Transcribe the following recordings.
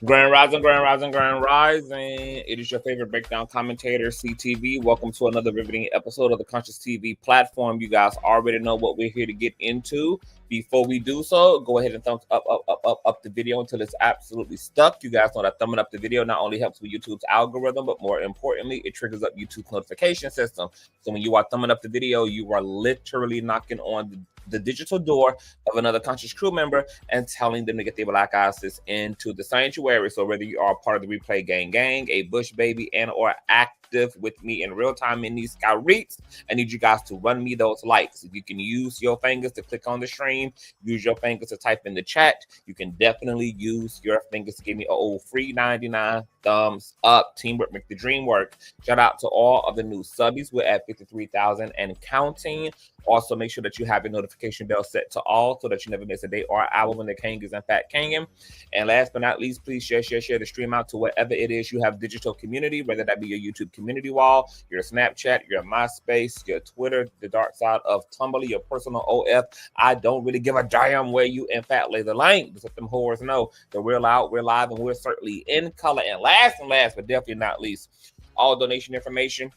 Grand Rising, Grand Rising, Grand Rising. It is your favorite breakdown commentator, CTV. Welcome to another riveting episode of the Consciouztv platform. You guys already know what we're here to get into. Before we do so, go ahead and thumbs up the video until it's absolutely stuck. You guys know that thumbing up the video not only helps with YouTube's algorithm, but more importantly, it triggers up YouTube's notification system. So when you are thumbing up the video, you are literally knocking on the digital door of another conscious crew member and telling them to get their black asses into the sanctuary. So whether you are part of the replay gang, a bush baby, and or active with me in real time in these sky reads, I need you guys to run me those likes. If you can use your fingers to click on the stream, use your fingers to type in the chat. You can definitely use your fingers to give me an old free 99 thumbs up. Teamwork make the dream work. Shout out to all of the new subbies. We're at 53,000 and counting. Also, make sure that you have your notification bell set to all so that you never miss a day or hour when the king is in fact kinging. And last but not least, please share the stream out to whatever it is you have digital community, whether that be your YouTube community wall, your Snapchat, your MySpace, your Twitter, the dark side of Tumblr, your personal OF. I don't really give a damn where you in fact lay the lane. Just let them whores know that we're loud, we're live, and we're certainly in color. And last but definitely not least, all donation information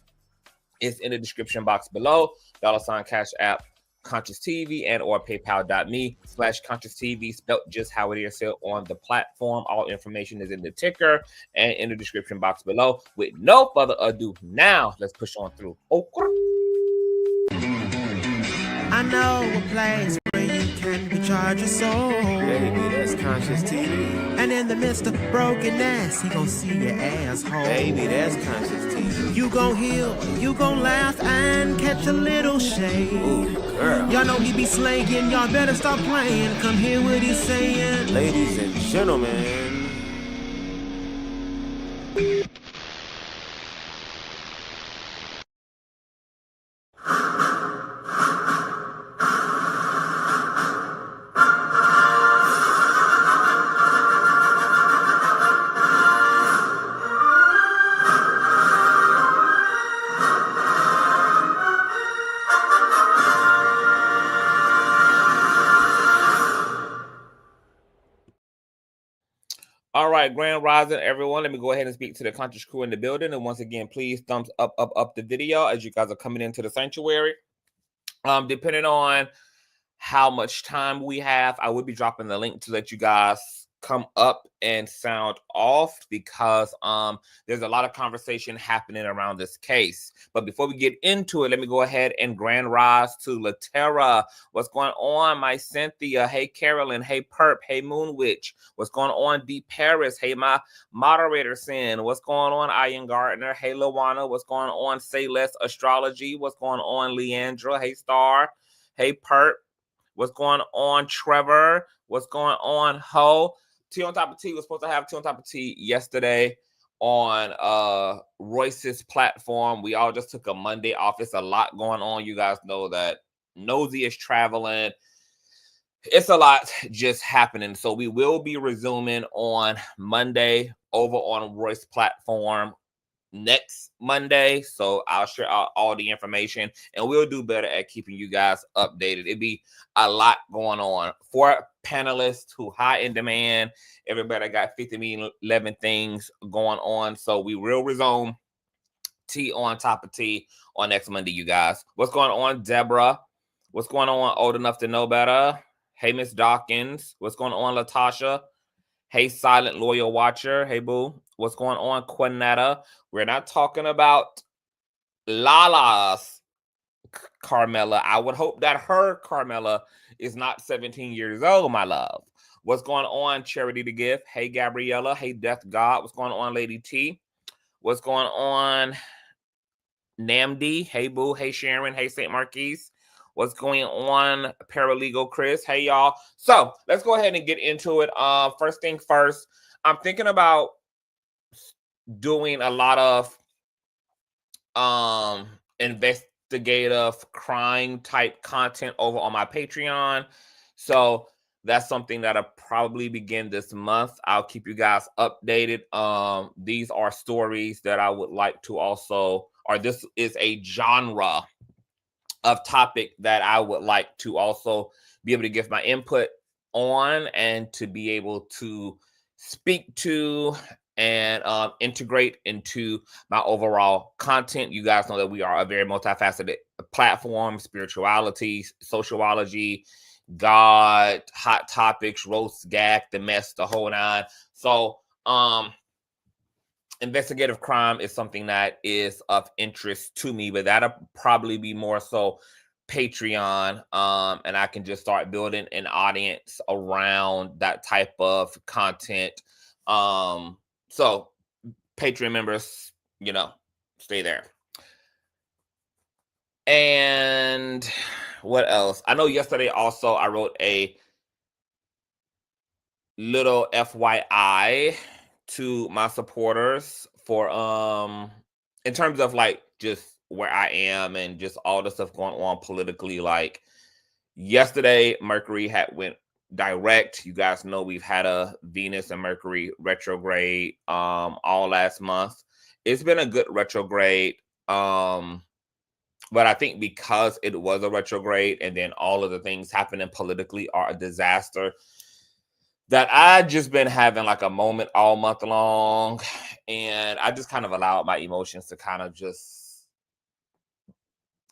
is in the description box below. $ Cash App, Consciouztv, and or paypal.me/Consciouztv, spelled just how it is said on the platform. All information is in the ticker and in the description box below. With no further ado, now let's push on through. I know a place where you can recharge your soul. Baby, that's Consciouztv. And in the midst of brokenness, he gon' see your asshole. Baby, that's Consciouztv. You gon' heal, you gon' laugh and catch a little shade. Ooh, girl. Y'all know he be slaying, y'all better stop playing. Come hear what he's saying. Ladies and gentlemen. All right, Grand Rising, everyone. Let me go ahead and speak to the conscious crew in the building. And once again, please thumbs up the video as you guys are coming into the sanctuary. Depending on how much time we have, I will be dropping the link to let you guys come up and sound off because there's a lot of conversation happening around this case. But before we get into it, let me go ahead and grand rise to Latera. What's going on, my Cynthia? Hey, Carolyn. Hey, Perp. Hey, Moonwitch. What's going on, D. Paris? Hey, my moderator, Sin. What's going on, Ian Gardner? Hey, Lawana. What's going on, Say Less Astrology? What's going on, Leandra? Hey, Star. Hey, Perp. What's going on, Trevor? What's going on, Ho? Tea on Top of Tea was supposed to have Tea on Top of Tea yesterday on Royce's platform. We all just took a Monday off. It's a lot going on. You guys know that Nosy is traveling. It's a lot just happening. So we will be resuming on Monday over on Royce's platform next Monday. So I'll share out all the information and we'll do better at keeping you guys updated. It'd be a lot going on for panelists who high in demand. Everybody got 11 things going on. So we will resume Tea on Top of Tea on next Monday, you guys. What's going on, Deborah? What's going on, Old Enough to Know Better? Hey, Miss Dawkins. What's going on, Latasha? Hey, Silent Loyal Watcher. Hey, boo. What's going on, Quinetta? We're not talking about Lala's Carmela. I would hope that her Carmela is not 17 years old, my love. What's going on, Charity the Gift? Hey, Gabriella. Hey, Death God. What's going on, Lady T? What's going on, Namdi? Hey, boo. Hey, Sharon. Hey, St. Marquise. What's going on, Paralegal Chris? Hey, y'all. So let's go ahead and get into it. First thing first, I'm thinking about doing a lot of investigative crime type content over on my Patreon. So that's something that'll probably begin this month. I'll keep you guys updated. These are stories that I would like to also, or this is a genre of topic that I would like to also be able to give my input on and to be able to speak to and integrate into my overall content. You guys know that we are a very multifaceted platform: spirituality, sociology, God, hot topics, roast, gag, the mess, the whole nine. So investigative crime is something that is of interest to me, but that'll probably be more so Patreon, and I can just start building an audience around that type of content. So Patreon members, stay there. And what else? I know yesterday also I wrote a little FYI to my supporters for in terms of like just where I am and just all the stuff going on politically. Like yesterday, Mercury had went direct. You guys know we've had a Venus and Mercury retrograde all last month. It's been a good retrograde. But I think because it was a retrograde and then all of the things happening politically are a disaster, that I just been having like a moment all month long, and I just kind of allowed my emotions to kind of just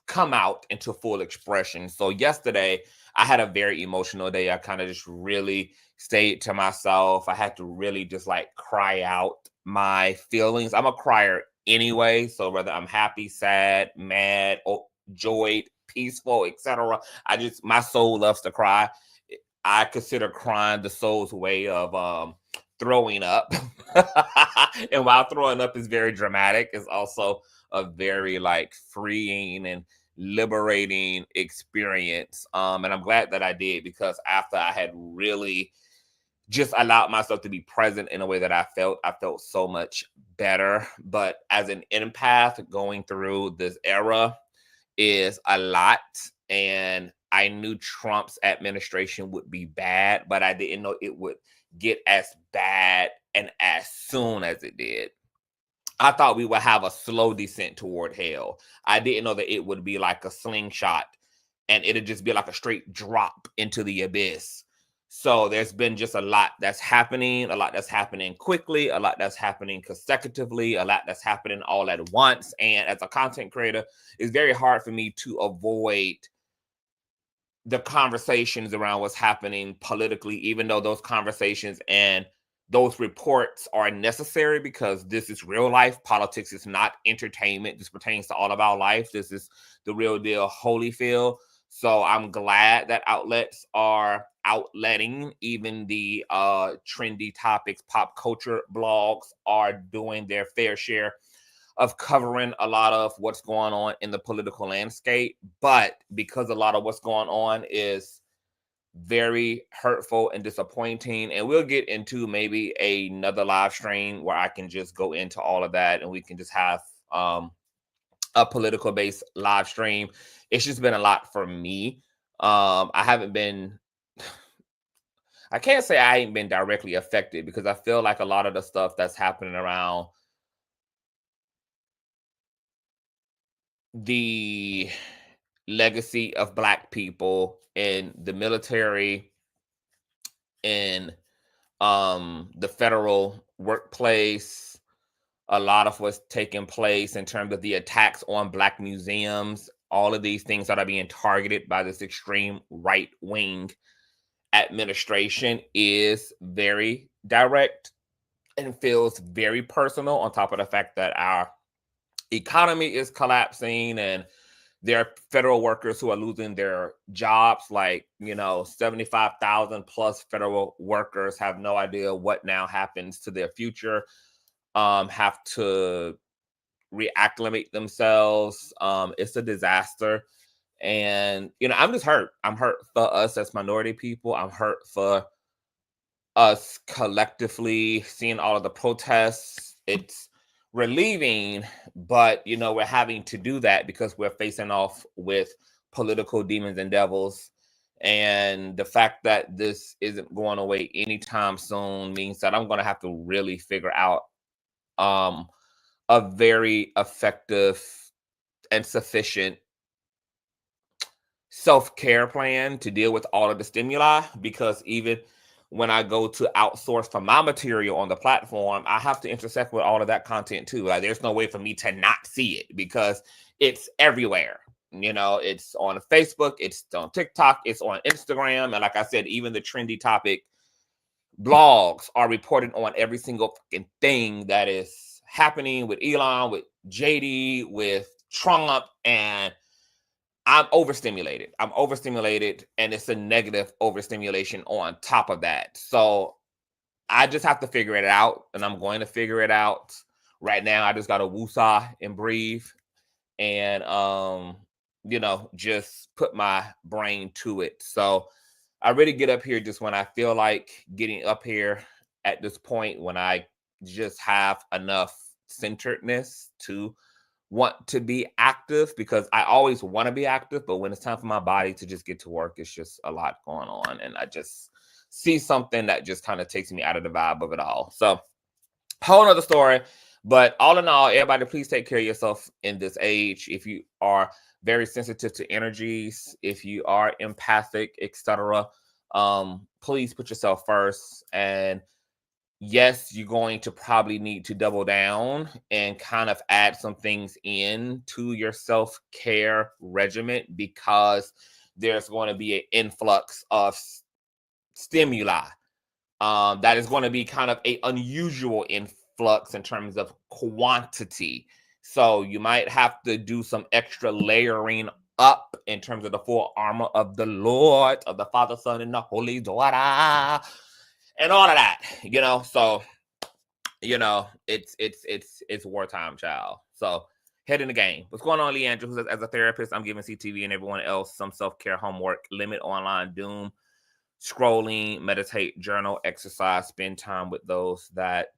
come out into full expression. So yesterday I had a very emotional day. I kind of just really stayed to myself. I had to really just like cry out my feelings. I'm a crier anyway, so whether I'm happy, sad, mad, or joyed, peaceful, etc., my soul loves to cry. I consider crying the soul's way of throwing up. And while throwing up is very dramatic, it's also a very like freeing and liberating experience. And I'm glad that I did, because after I had really just allowed myself to be present in a way that I felt so much better. But as an empath, going through this era is a lot, and I knew Trump's administration would be bad, but I didn't know it would get as bad and as soon as it did. I thought we would have a slow descent toward hell. I didn't know that it would be like a slingshot and it'd just be like a straight drop into the abyss. So there's been just a lot that's happening quickly, a lot that's happening consecutively, a lot that's happening all at once. And as a content creator, it's very hard for me to avoid the conversations around what's happening politically, even though those conversations and those reports are necessary, because this is real life. Politics is not entertainment. This pertains to all of our life. This is the real deal, Holyfield. So I'm glad that outlets are outletting, even the trendy topics, pop culture blogs are doing their fair share of covering a lot of what's going on in the political landscape. But because a lot of what's going on is very hurtful and disappointing, and we'll get into maybe another live stream where I can just go into all of that and we can just have a political based live stream. It's just been a lot for me. I can't say I ain't been directly affected, because I feel like a lot of the stuff that's happening around the legacy of Black people in the military, in the federal workplace, a lot of what's taking place in terms of the attacks on Black museums, all of these things that are being targeted by this extreme right-wing administration is very direct and feels very personal, on top of the fact that our economy is collapsing and there are federal workers who are losing their jobs. Like, 75,000 plus federal workers have no idea what now happens to their future, have to reacclimate themselves. It's a disaster. And, I'm just hurt. I'm hurt for us as minority people. I'm hurt for us collectively seeing all of the protests. It's relieving, but we're having to do that because we're facing off with political demons and devils. And the fact that this isn't going away anytime soon means that I'm going to have to really figure out a very effective and sufficient self-care plan to deal with all of the stimuli, because even when I go to outsource for my material on the platform, I have to intersect with all of that content too. Like, there's no way for me to not see it because it's everywhere. You know, it's on Facebook, it's on TikTok, it's on Instagram. And like I said, even the trendy topic blogs are reporting on every single fucking thing that is happening with Elon, with JD, with Trump, and I'm overstimulated. And it's a negative overstimulation on top of that. So I just have to figure it out, and I'm going to figure it out. Right now, I just got to woosah and breathe, and just put my brain to it. So I really get up here just when I feel like getting up here at this point, when I just have enough centeredness to want to be active, because I always want to be active, but when it's time for my body to just get to work, it's just a lot going on, and I just see something that just kind of takes me out of the vibe of it all. So whole nother story, but all in all, everybody, please take care of yourself in this age. If you are very sensitive to energies, if you are empathic, etc., please put yourself first. And yes, you're going to probably need to double down and kind of add some things in to your self-care regimen, because there's going to be an influx of stimuli. That is going to be kind of an unusual influx in terms of quantity. So you might have to do some extra layering up in terms of the full armor of the Lord, of the Father, Son, and the Holy Daughter, and all of that, So, it's wartime, child. So head in the game. What's going on, Leandra? Who says, as a therapist, I'm giving CTV and everyone else some self-care homework. Limit online doom scrolling, meditate, journal, exercise, spend time with those that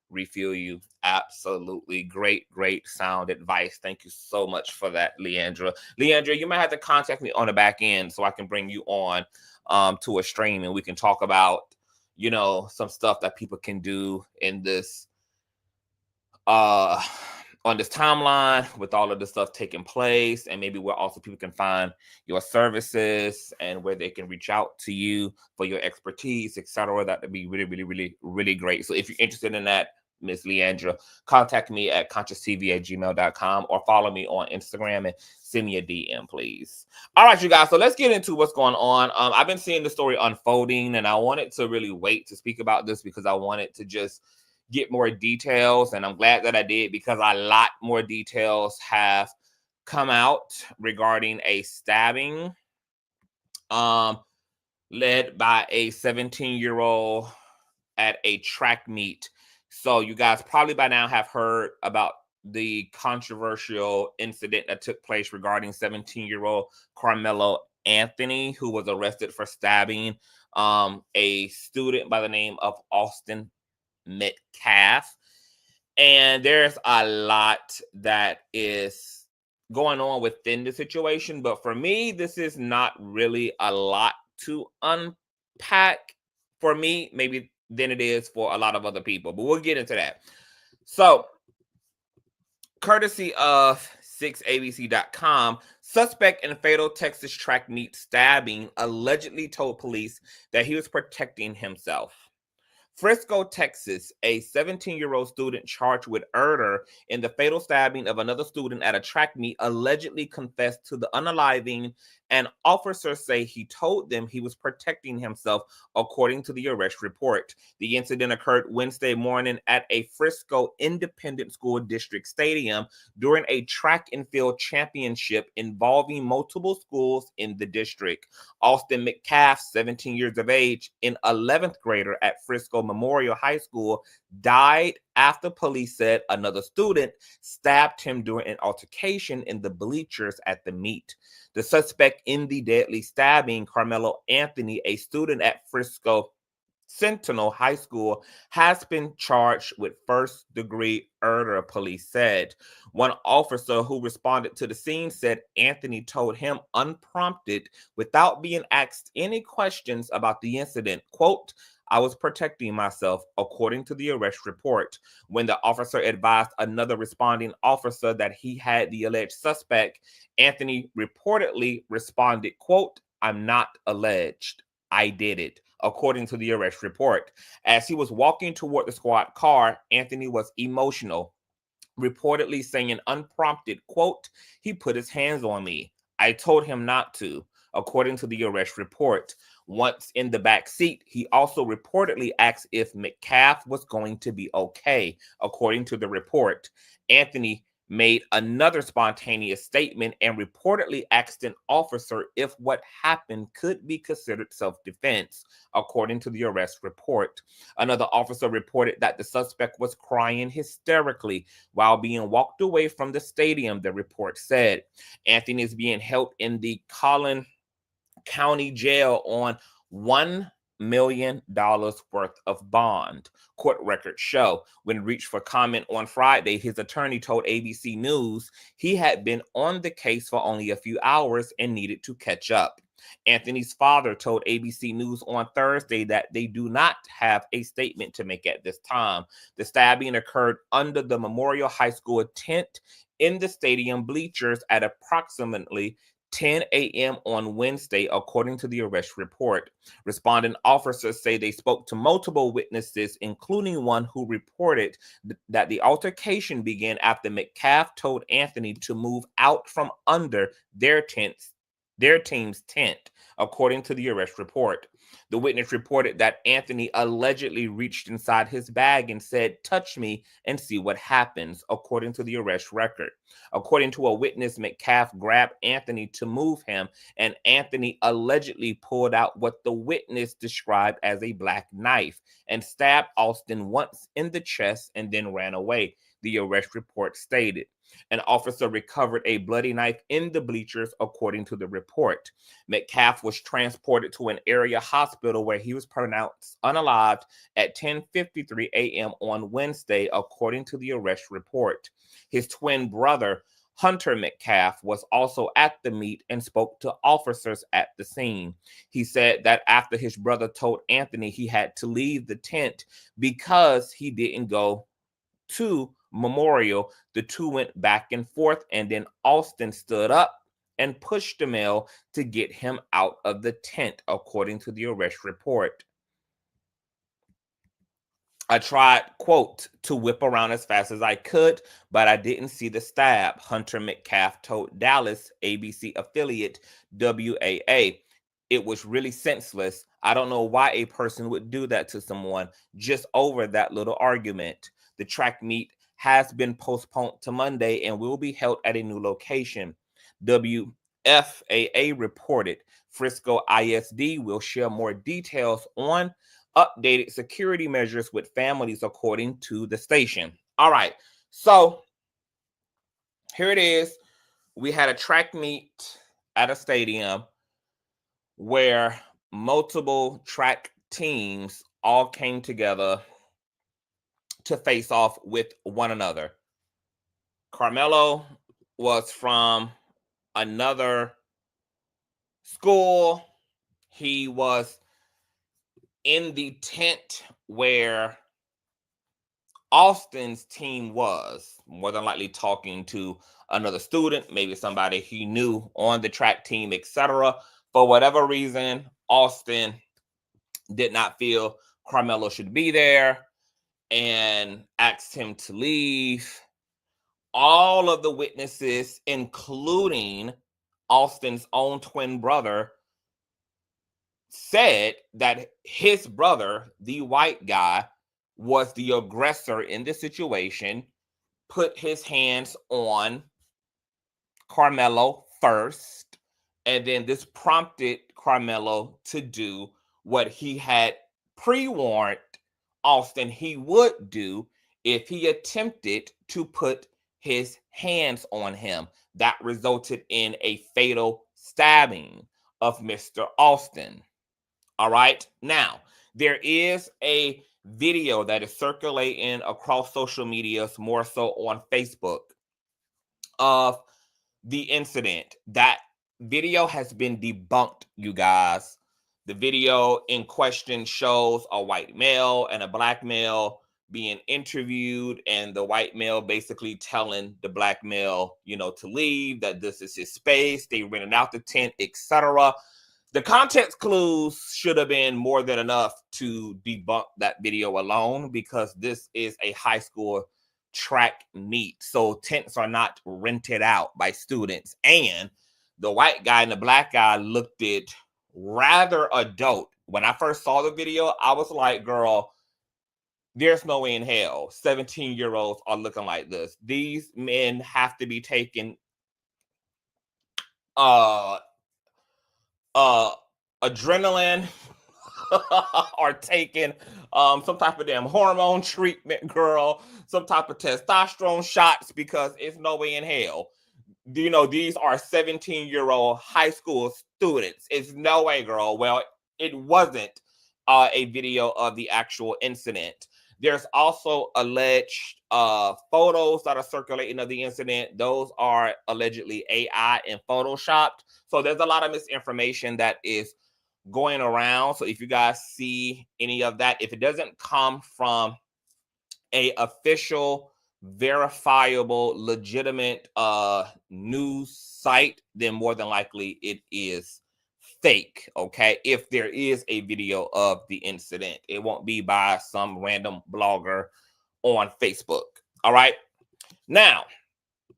refuel you. Absolutely great sound advice. Thank you so much for that, Leandra. You might have to contact me on the back end so I can bring you on to a stream, and we can talk about some stuff that people can do in this on this timeline with all of the stuff taking place, and maybe where also people can find your services and where they can reach out to you for your expertise, etc. That would be really great. So if you're interested in that, Miss Leandra, contact me at consciouztv@gmail.com or follow me on Instagram and send me a DM, please. All right, you guys. So let's get into what's going on. I've been seeing the story unfolding, and I wanted to really wait to speak about this because I wanted to just get more details, and I'm glad that I did, because a lot more details have come out regarding a stabbing led by a 17-year-old at a track meet. So you guys probably by now have heard about the controversial incident that took place regarding 17-year-old Karmelo Anthony, who was arrested for stabbing a student by the name of Austin Metcalf. And there's a lot that is going on within the situation, but for me, this is not really a lot to unpack for me, maybe than it is for a lot of other people, but we'll get into that. So, courtesy of 6abc.com, suspect in fatal Texas track meet stabbing allegedly told police that he was protecting himself. Frisco, Texas, a 17-year-old student charged with murder in the fatal stabbing of another student at a track meet allegedly confessed to the unaliving, and officers say he told them he was protecting himself, according to the arrest report. The incident occurred Wednesday morning at a Frisco Independent School District stadium during a track and field championship involving multiple schools in the district. Austin Metcalf, 17 years of age, an 11th grader at Frisco Memorial High School, died after police said another student stabbed him during an altercation in the bleachers at the meet. The suspect in the deadly stabbing, Karmelo Anthony, a student at Frisco Sentinel High School, has been charged with first-degree murder, police said. One officer who responded to the scene said Anthony told him unprompted, without being asked any questions about the incident, quote, "I was protecting myself," according to the arrest report. When the officer advised another responding officer that he had the alleged suspect, Anthony reportedly responded, quote, "I'm not alleged. I did it," according to the arrest report. As he was walking toward the squad car, Anthony was emotional, reportedly saying unprompted, quote, "He put his hands on me. I told him not to," according to the arrest report. Once in the back seat, he also reportedly asked if Metcalf was going to be okay, according to the report. Anthony made another spontaneous statement and reportedly asked an officer if what happened could be considered self-defense, according to the arrest report. Another officer reported that the suspect was crying hysterically while being walked away from the stadium, the report said. Anthony is being held in the Collin County Jail on $1 million worth of bond, court records show. When reached for comment on Friday, his attorney told ABC News he had been on the case for only a few hours and needed to catch up. Anthony's father told ABC News on Thursday that they do not have a statement to make at this time. The stabbing occurred under the Memorial High School tent in the stadium bleachers at approximately 10 a.m. on Wednesday, according to the arrest report. Responding officers say they spoke to multiple witnesses, including one who reported that the altercation began after Metcalf told Anthony to move out from under their team's tent, according to the arrest report. The witness reported that Anthony allegedly reached inside his bag and said, "Touch me and see what happens," according to the arrest record. According to a witness, Metcalf grabbed Anthony to move him, and Anthony allegedly pulled out what the witness described as a black knife and stabbed Austin once in the chest and then ran away, the arrest report stated. An officer recovered a bloody knife in the bleachers, according to the report. Metcalf was transported to an area hospital where he was pronounced unalived at 10:53 a.m. on Wednesday, according to the arrest report. His twin brother, Hunter Metcalf, was also at the meet and spoke to officers at the scene. He said that after his brother told Anthony he had to leave the tent because he didn't go to Memorial, the two went back and forth, and then Austin stood up and pushed the male to get him out of the tent, according to the arrest report. "I tried, quote, to whip around as fast as I could, but I didn't see the stab," Hunter Metcalf told Dallas ABC affiliate WAA. "It was really senseless. I don't know why a person would do that to someone just over that little argument. The track meet has been postponed to Monday and will be held at a new location," WFAA reported. Frisco ISD will share more details on updated security measures with families, according to the station. All right, so here it is. We had a track meet at a stadium where multiple track teams all came together to face off with one another. Karmelo was from another school. He was in the tent where Austin's team was, more than likely talking to another student, maybe somebody he knew on the track team, etc. For whatever reason, Austin did not feel Karmelo should be there and asked him to leave. All of the witnesses, including Austin's own twin brother, said that his brother, the white guy, was the aggressor in the situation, put his hands on Karmelo first, and then this prompted Karmelo to do what he had pre-warned Austin he would do if he attempted to put his hands on him. That resulted in a fatal stabbing of Mr. Austin. All right. Now, there is a video that is circulating across social media, more so on Facebook, of the incident. That video has been debunked, you guys. The video in question shows a white male and a black male being interviewed, and the white male basically telling the black male, to leave, that this is his space. They rented out the tent, etc. The context clues should have been more than enough to debunk that video alone, because this is a high school track meet. So tents are not rented out by students. And the white guy and the black guy looked it rather adult. When I first saw the video, I was like, girl, there's no way in hell 17-year-olds are looking like this. These men have to be taking adrenaline or taking some type of damn hormone treatment, girl, some type of testosterone shots, because it's no way in hell. You know, these are 17-year-old high school students. It's no way, girl. Well, it wasn't a video of the actual incident. There's also alleged photos that are circulating of the incident. Those are allegedly AI and photoshopped. So there's a lot of misinformation that is going around. So if you guys see any of that, if it doesn't come from a official, verifiable, legitimate news site, then more than likely it is fake. Okay, if there is a video of the incident, it won't be by some random blogger on Facebook. All right, now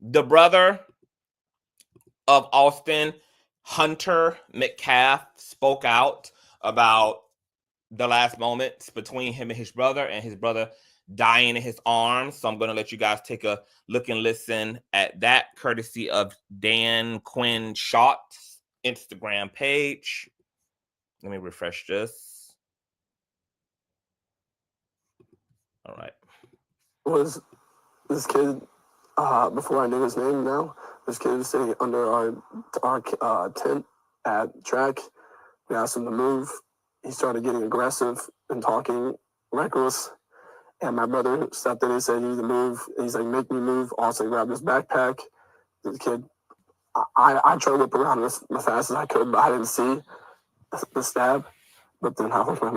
the brother of Austin, Hunter Metcalf, spoke out about the last moments between him and his brother dying in his arms. So I'm going to let you guys take a look and listen at that, courtesy of Dan Quinn Shot's Instagram page. Let me refresh this. All right. Was this kid, before I knew his name now, this kid was sitting under our tent at track. We asked him to move. He started getting aggressive and talking reckless. And my brother stepped in and said, "You need to move." And he's like, "Make me move." Also grabbed his backpack. The kid, I tried to whip around as fast as I could, but I didn't see the stab. But then I look at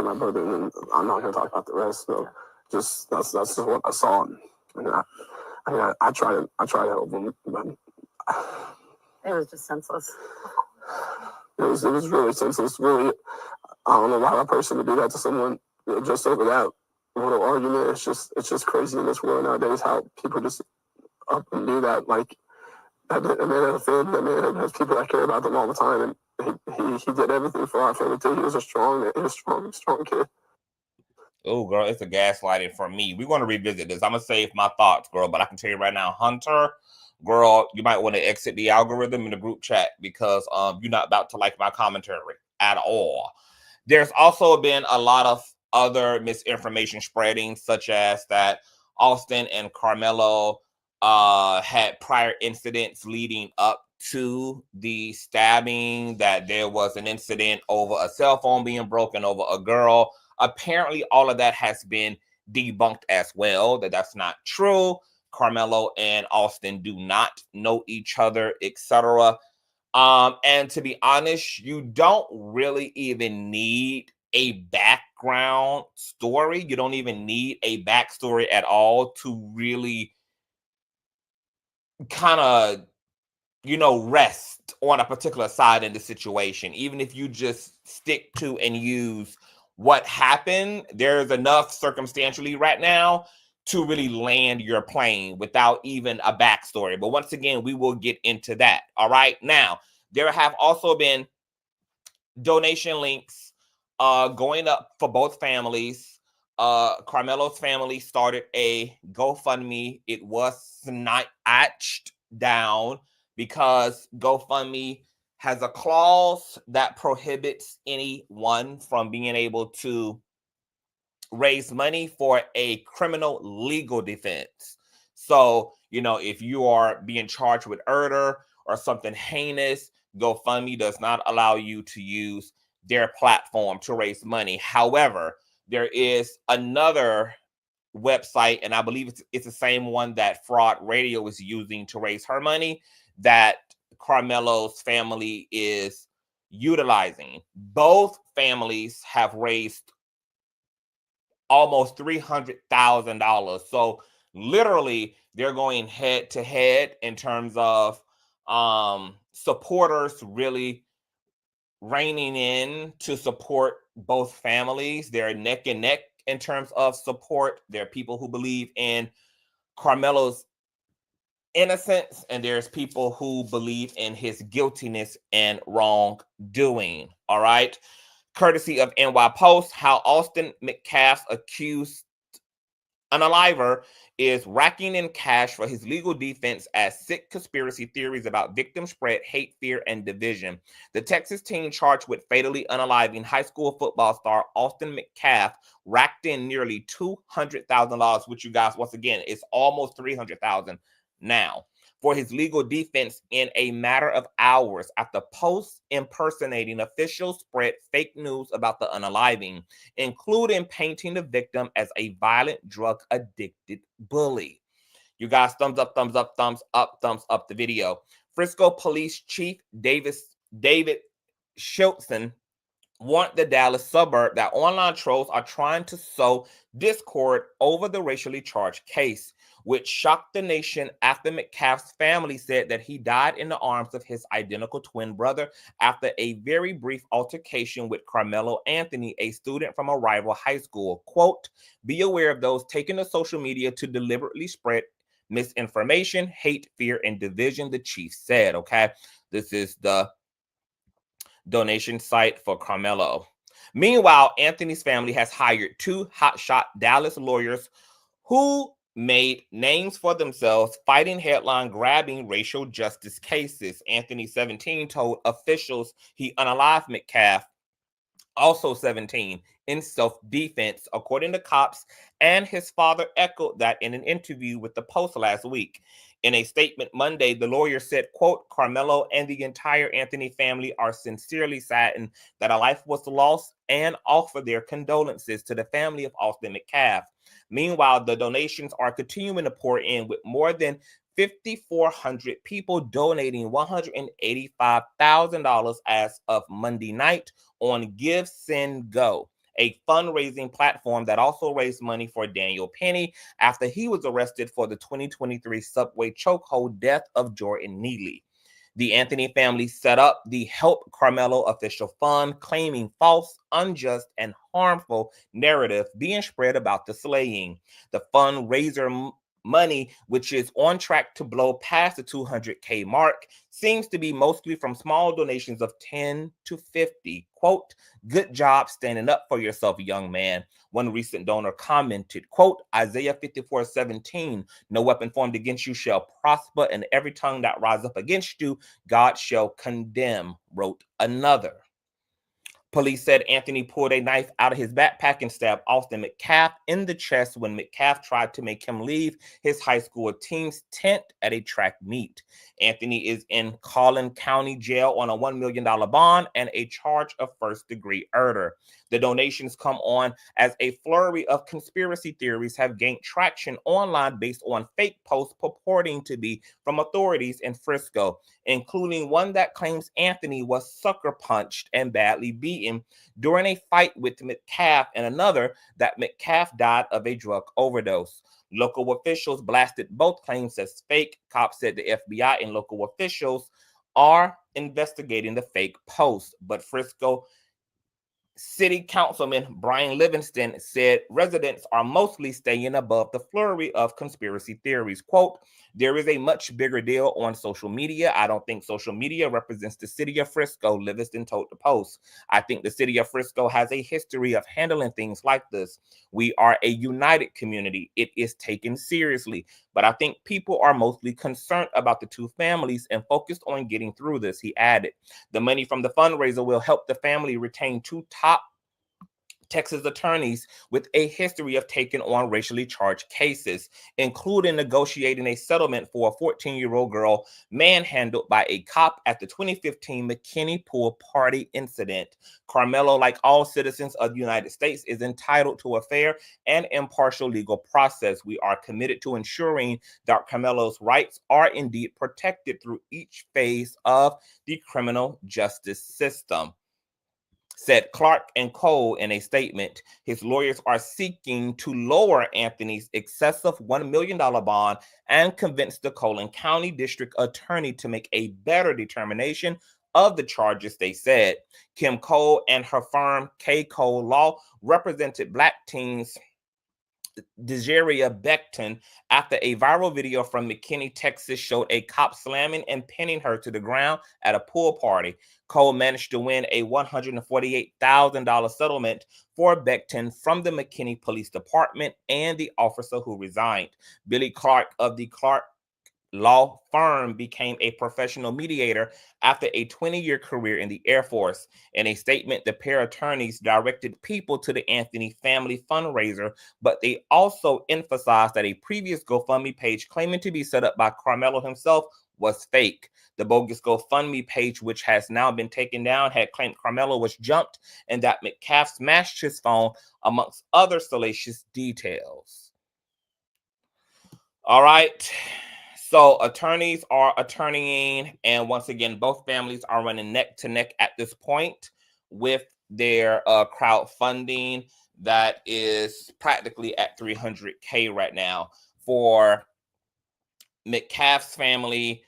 my brother, and then I'm not going to talk about the rest. So just that's just what I saw. And I try to help him, but it was just senseless. It was really senseless. Really, I don't know why a person would do that to someone, just over that little argument. It's just crazy in this world nowadays how people just up and do that. Like, that man had a family. That man has people that care about them all the time, and he did everything for our family too. He was a strong kid. Oh, girl, it's a gaslighting for me. We're going to revisit this. I'm going to save my thoughts, girl, but I can tell you right now, Hunter, girl, you might want to exit the algorithm in the group chat, because you're not about to like my commentary at all. There's also been a lot of other misinformation spreading, such as that Austin and Karmelo had prior incidents leading up to the stabbing, that there was an incident over a cell phone being broken over a girl. Apparently, all of that has been debunked as well, that's not true. Karmelo and Austin do not know each other, etc. And to be honest, you don't really even need a background story. You don't even need a backstory at all to really kind of, rest on a particular side in the situation. Even if you just stick to and use what happened, there's enough circumstantially right now to really land your plane without even a backstory. But once again, we will get into that. All right. Now, there have also been donation links going up for both families. Karmelo's family started a GoFundMe. It was snatched down because GoFundMe has a clause that prohibits anyone from being able to raise money for a criminal legal defense. So, if you are being charged with murder or something heinous, GoFundMe does not allow you to use their platform to raise money. However, there is another website, and I believe it's the same one that Fraud Radio is using to raise her money, that Karmelo's family is utilizing. Both families have raised almost $300,000. So literally, they're going head to head in terms of supporters really reining in to support both families. They're neck and neck in terms of support. There are people who believe in Karmelo's innocence, and there's people who believe in his guiltiness and wrongdoing. All right. Courtesy of NY Post, how Austin Metcalf's accused unaliver is racking in cash for his legal defense as sick conspiracy theories about victims spread hate, fear, and division. The Texas teen charged with fatally unaliving high school football star Austin Metcalf racked in nearly $200,000, which, you guys, once again, is almost $300,000 now, for his legal defense in a matter of hours after posts impersonating officials spread fake news about the unaliving, including painting the victim as a violent, drug-addicted bully. You guys, thumbs up, thumbs up, thumbs up, thumbs up the video. Frisco Police Chief David Schiltzen warned the Dallas suburb that online trolls are trying to sow discord over the racially charged case, which shocked the nation after Metcalf's family said that he died in the arms of his identical twin brother after a very brief altercation with Karmelo Anthony, a student from a rival high school. Quote, "Be aware of those taking to social media to deliberately spread misinformation, hate, fear, and division," the chief said. Okay, this is the donation site for Karmelo. Meanwhile, Anthony's family has hired two hotshot Dallas lawyers who made names for themselves fighting headline-grabbing racial justice cases. Anthony, 17, told officials he unalived Metcalf, also 17, in self-defense, according to cops, and his father echoed that in an interview with the Post last week. In a statement Monday, the lawyer said, quote, "Karmelo and the entire Anthony family are sincerely saddened that a life was lost and offer their condolences to the family of Austin Metcalf." Meanwhile, the donations are continuing to pour in, with more than 5,400 people donating $185,000 as of Monday night on Give, Send, Go, a fundraising platform that also raised money for Daniel Penny after he was arrested for the 2023 subway chokehold death of Jordan Neely. The Anthony family set up the Help Karmelo official fund, claiming false, unjust, and harmful narrative being spread about the slaying. The fundraiser money, which is on track to blow past the $200K mark, seems to be mostly from small donations of 10 to 50. Quote, "Good job standing up for yourself, young man," one recent donor commented. Quote, "Isaiah 54:17, no weapon formed against you shall prosper, and every tongue that rises up against you, God shall condemn," wrote another. Police said Anthony pulled a knife out of his backpack and stabbed Austin Metcalf in the chest when Metcalf tried to make him leave his high school team's tent at a track meet. Anthony is in Collin County Jail on a $1 million bond and a charge of first-degree murder. The donations come on as a flurry of conspiracy theories have gained traction online based on fake posts purporting to be from authorities in Frisco, including one that claims Anthony was sucker punched and badly beaten during a fight with Metcalf, and another that Metcalf died of a drug overdose. Local officials blasted both claims as fake. Cops said the FBI and local officials are investigating the fake posts, but Frisco City Councilman Brian Livingston said residents are mostly staying above the flurry of conspiracy theories. Quote, "There is a much bigger deal on social media. I don't think social media represents the city of Frisco," Livingston told the Post. "I think the city of Frisco has a history of handling things like this. We are a united community. It is taken seriously. But I think people are mostly concerned about the two families and focused on getting through this," he added. The money from the fundraiser will help the family retain two top Texas attorneys with a history of taking on racially charged cases, including negotiating a settlement for a 14-year-old girl manhandled by a cop at the 2015 McKinney Pool Party incident. Karmelo, like all citizens of the United States, is entitled to a fair and impartial legal process. We are committed to ensuring that Karmelo's rights are indeed protected through each phase of the criminal justice system, said Clark and Cole in a statement. His lawyers are seeking to lower Anthony's excessive $1 million bond and convince the Collin County District Attorney to make a better determination of the charges, they said. Kim Cole and her firm, K. Cole Law, represented Black teens Dejaria Beckton after a viral video from McKinney, Texas showed a cop slamming and pinning her to the ground at a pool party. Cole managed to win a $148,000 settlement for Beckton from the McKinney Police Department and the officer who resigned. Billy Clark of the Clark law firm became a professional mediator after a 20-year career in the Air Force. In a statement, the pair attorneys directed people to the Anthony family fundraiser, but they also emphasized that a previous GoFundMe page claiming to be set up by Karmelo himself was fake. The bogus GoFundMe page, which has now been taken down, had claimed Karmelo was jumped and that Metcalf smashed his phone, amongst other salacious details. All right. So attorneys are attorneying, and once again, both families are running neck to neck at this point with their crowdfunding that is practically at $300K right now. For Metcalf's family,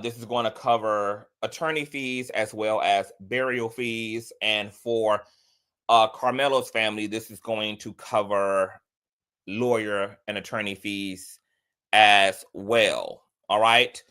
this is going to cover attorney fees as well as burial fees, and for Karmelo's family, this is going to cover lawyer and attorney fees as well. All right.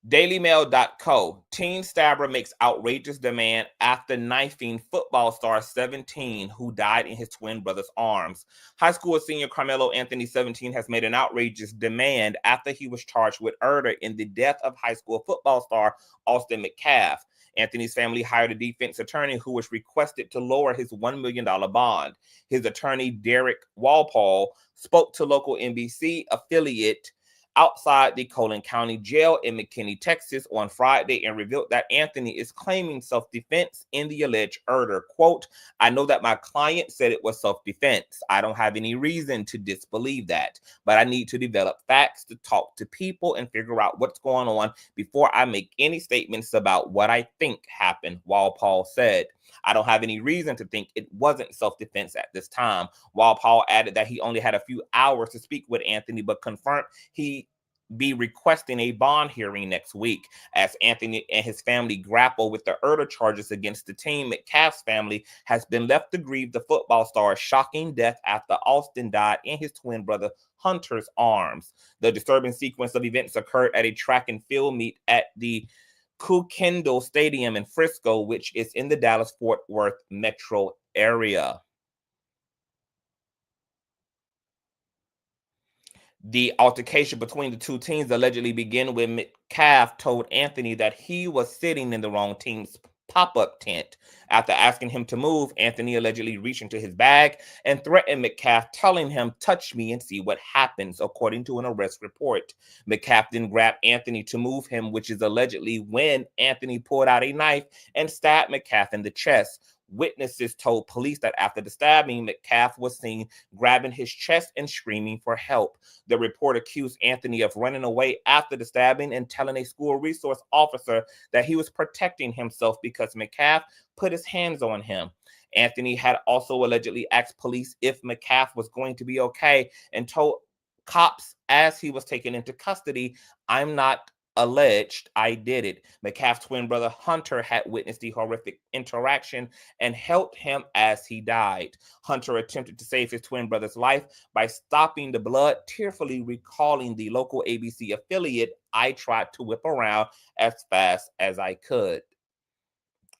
DailyMail.co. Teen stabber makes outrageous demand after knifing football star 17 who died in his twin brother's arms. High school senior Karmelo Anthony, 17, has made an outrageous demand after he was charged with murder in the death of high school football star Austin Metcalf. Anthony's family hired a defense attorney who was requested to lower his $1 million bond. His attorney, Derek Walpole, spoke to local NBC affiliate outside the Collin County Jail in McKinney, Texas on Friday and revealed that Anthony is claiming self-defense in the alleged murder. Quote, "I know that my client said it was self-defense. I don't have any reason to disbelieve that, but I need to develop facts to talk to people and figure out what's going on before I make any statements about what I think happened," Walpole said. "I don't have any reason to think it wasn't self-defense at this time." Walpole added that he only had a few hours to speak with Anthony, but confirmed he be requesting a bond hearing next week. As Anthony and his family grapple with the murder charges against the team, Metcalf's family has been left to grieve the football star's shocking death after Austin died in his twin brother Hunter's arms. The disturbing sequence of events occurred at a track and field meet at the Kendall Stadium in Frisco, which is in the Dallas-Fort Worth metro area. The altercation between the two teams allegedly began when Metcalf told Anthony that he was sitting in the wrong team's pop-up tent. After asking him to move, Anthony allegedly reached into his bag and threatened Metcalf, telling him, "Touch me and see what happens," according to an arrest report. Metcalf then grabbed Anthony to move him, which is allegedly when Anthony pulled out a knife and stabbed Metcalf in the chest. Witnesses told police that after the stabbing, Metcalf was seen grabbing his chest and screaming for help. The report accused Anthony of running away after the stabbing and telling a school resource officer that he was protecting himself because Metcalf put his hands on him. Anthony had also allegedly asked police if Metcalf was going to be okay and told cops as he was taken into custody, "I'm not alleged, I did it." Metcalf's twin brother Hunter had witnessed the horrific interaction and helped him as he died. Hunter attempted to save his twin brother's life by stopping the blood, tearfully recalling the local ABC affiliate, "I tried to whip around as fast as I could.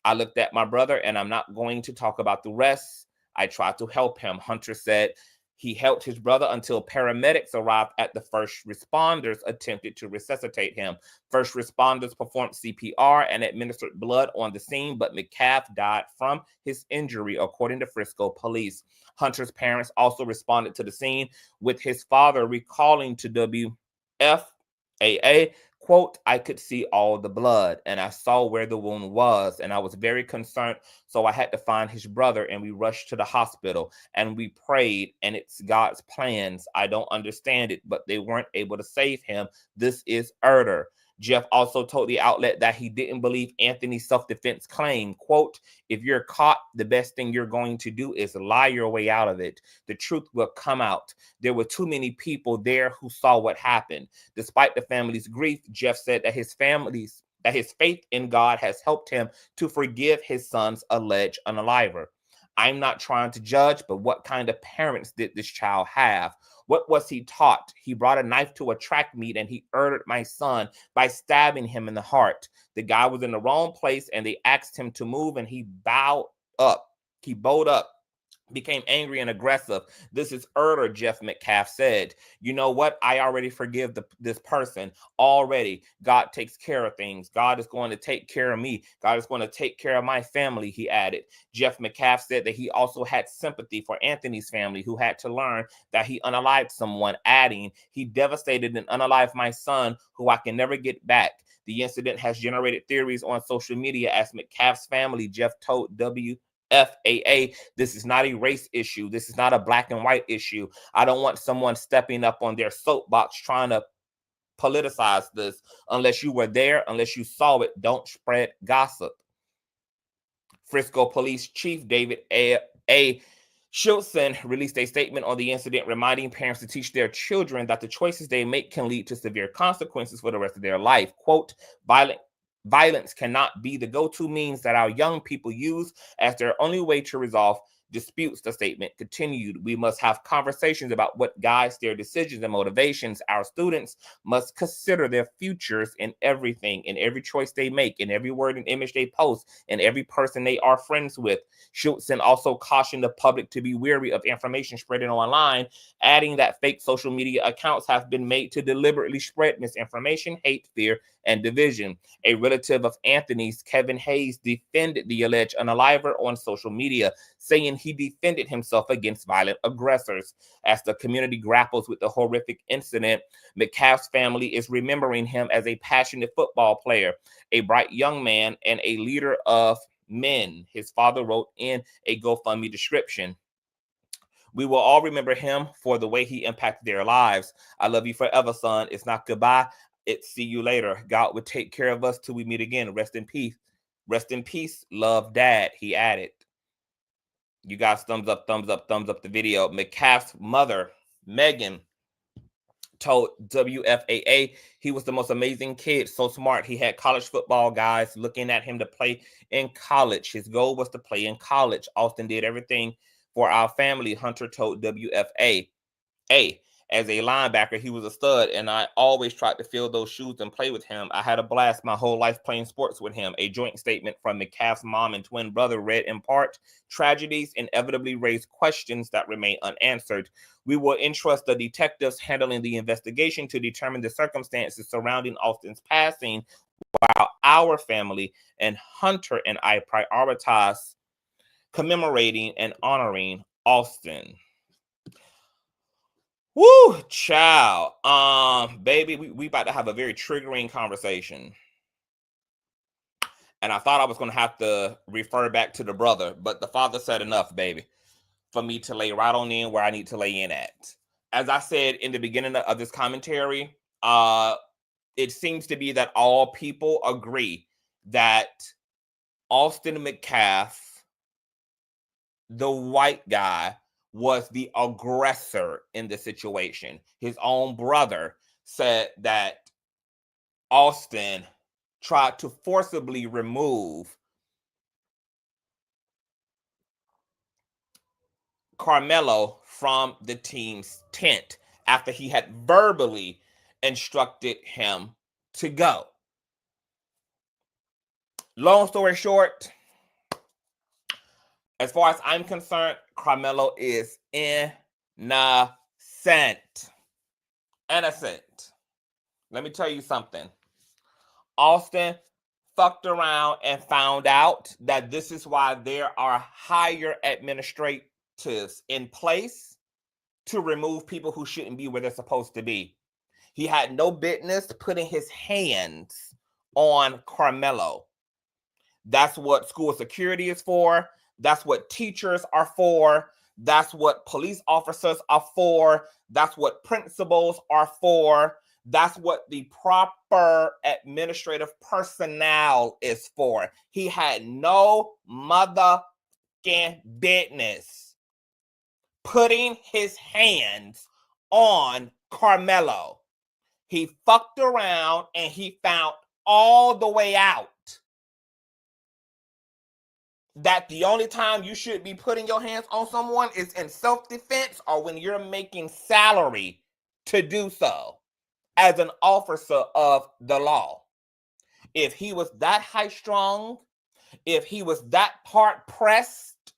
I looked at my brother and I'm not going to talk about the rest. I tried to help him," Hunter said. He helped his brother until paramedics arrived at the first responders attempted to resuscitate him. First responders performed CPR and administered blood on the scene, but Metcalf died from his injury, according to Frisco police. Hunter's parents also responded to the scene, with his father recalling to WFAA, quote, "I could see all the blood and I saw where the wound was and I was very concerned. So I had to find his brother and we rushed to the hospital and we prayed and it's God's plans. I don't understand it, but they weren't able to save him. This is murder." Jeff also told the outlet that he didn't believe Anthony's self-defense claim. Quote, "If you're caught, the best thing you're going to do is lie your way out of it. The truth will come out. There were too many people there who saw what happened." Despite the family's grief, Jeff said that his family's that his faith in God has helped him to forgive his son's alleged unaliver. I'm not trying to judge, but what kind of parents did this child have? What was he taught? He brought a knife to a track meet and he murdered my son by stabbing him in the heart. The guy was in the wrong place and they asked him to move and he bowed up. He bowed up, became angry and aggressive. This is murder, Jeff Metcalf said. You know what? I already forgive this person already. God takes care of things. God is going to take care of me. God is going to take care of my family, he added. Jeff Metcalf said that he also had sympathy for Anthony's family, who had to learn that he unalived someone, adding, he devastated and unalived my son, who I can never get back. The incident has generated theories on social media as Metcalf's family, Jeff told WFAA, this is not a race issue. This is not a black and white issue. I don't want someone stepping up on their soapbox trying to politicize this. Unless you were there, unless you saw it, don't spread gossip. Frisco Police Chief David A. Schultzen released a statement on the incident, reminding parents to teach their children that the choices they make can lead to severe consequences for the rest of their life. Quote, violence cannot be the go-to means that our young people use as their only way to resolve disputes, the statement continued. We must have conversations about what guides their decisions and motivations. Our students must consider their futures in everything, in every choice they make, in every word and image they post, in every person they are friends with. Schultzen also cautioned the public to be wary of information spreading online, adding that fake social media accounts have been made to deliberately spread misinformation, hate, fear, and division. A relative of Anthony's, Kevin Hayes, defended the alleged unaliver on social media, saying he defended himself against violent aggressors. As the community grapples with the horrific incident, Metcalf's family is remembering him as a passionate football player, a bright young man, and a leader of men, his father wrote in a GoFundMe description. We will all remember him for the way he impacted their lives. I love you forever, son. It's not goodbye. It's see you later. God will take care of us till we meet again. Rest in peace. Rest in peace. Love, Dad, he added. You guys thumbs up the video. Metcalf's mother, Megan, told WFAA he was the most amazing kid, so smart. He had college football guys looking at him to play in college. His goal was to play in college. Austin did everything for our family, Hunter told WFAA. As a linebacker, he was a stud, and I always tried to fill those shoes and play with him. I had a blast my whole life playing sports with him. A joint statement from Metcalf's mom and twin brother read in part, tragedies inevitably raise questions that remain unanswered. We will entrust the detectives handling the investigation to determine the circumstances surrounding Austin's passing, while our family and Hunter and I prioritize commemorating and honoring Austin. Woo, child. Baby, we about to have a very triggering conversation. And I thought I was going to have to refer back to the brother, but the father said enough, baby, for me to lay right on in where I need to lay in at. As I said in the beginning of this commentary, it seems to be that all people agree that Austin Metcalf, the white guy, was the aggressor in the situation. His own brother said that Austin tried to forcibly remove Karmelo from the team's tent after he had verbally instructed him to go. Long story short, as far as I'm concerned, Karmelo is innocent. Innocent. Let me tell you something. Austin fucked around and found out that this is why there are higher administrators in place to remove people who shouldn't be where they're supposed to be. He had no business putting his hands on Karmelo. That's what school security is for. That's what teachers are for. That's what police officers are for. That's what principals are for. That's what the proper administrative personnel is for. He had no motherfucking business putting his hands on Karmelo. He fucked around and he found all the way out that the only time you should be putting your hands on someone is in self-defense or when you're making salary to do so as an officer of the law. If he was that high-strung, if he was that part pressed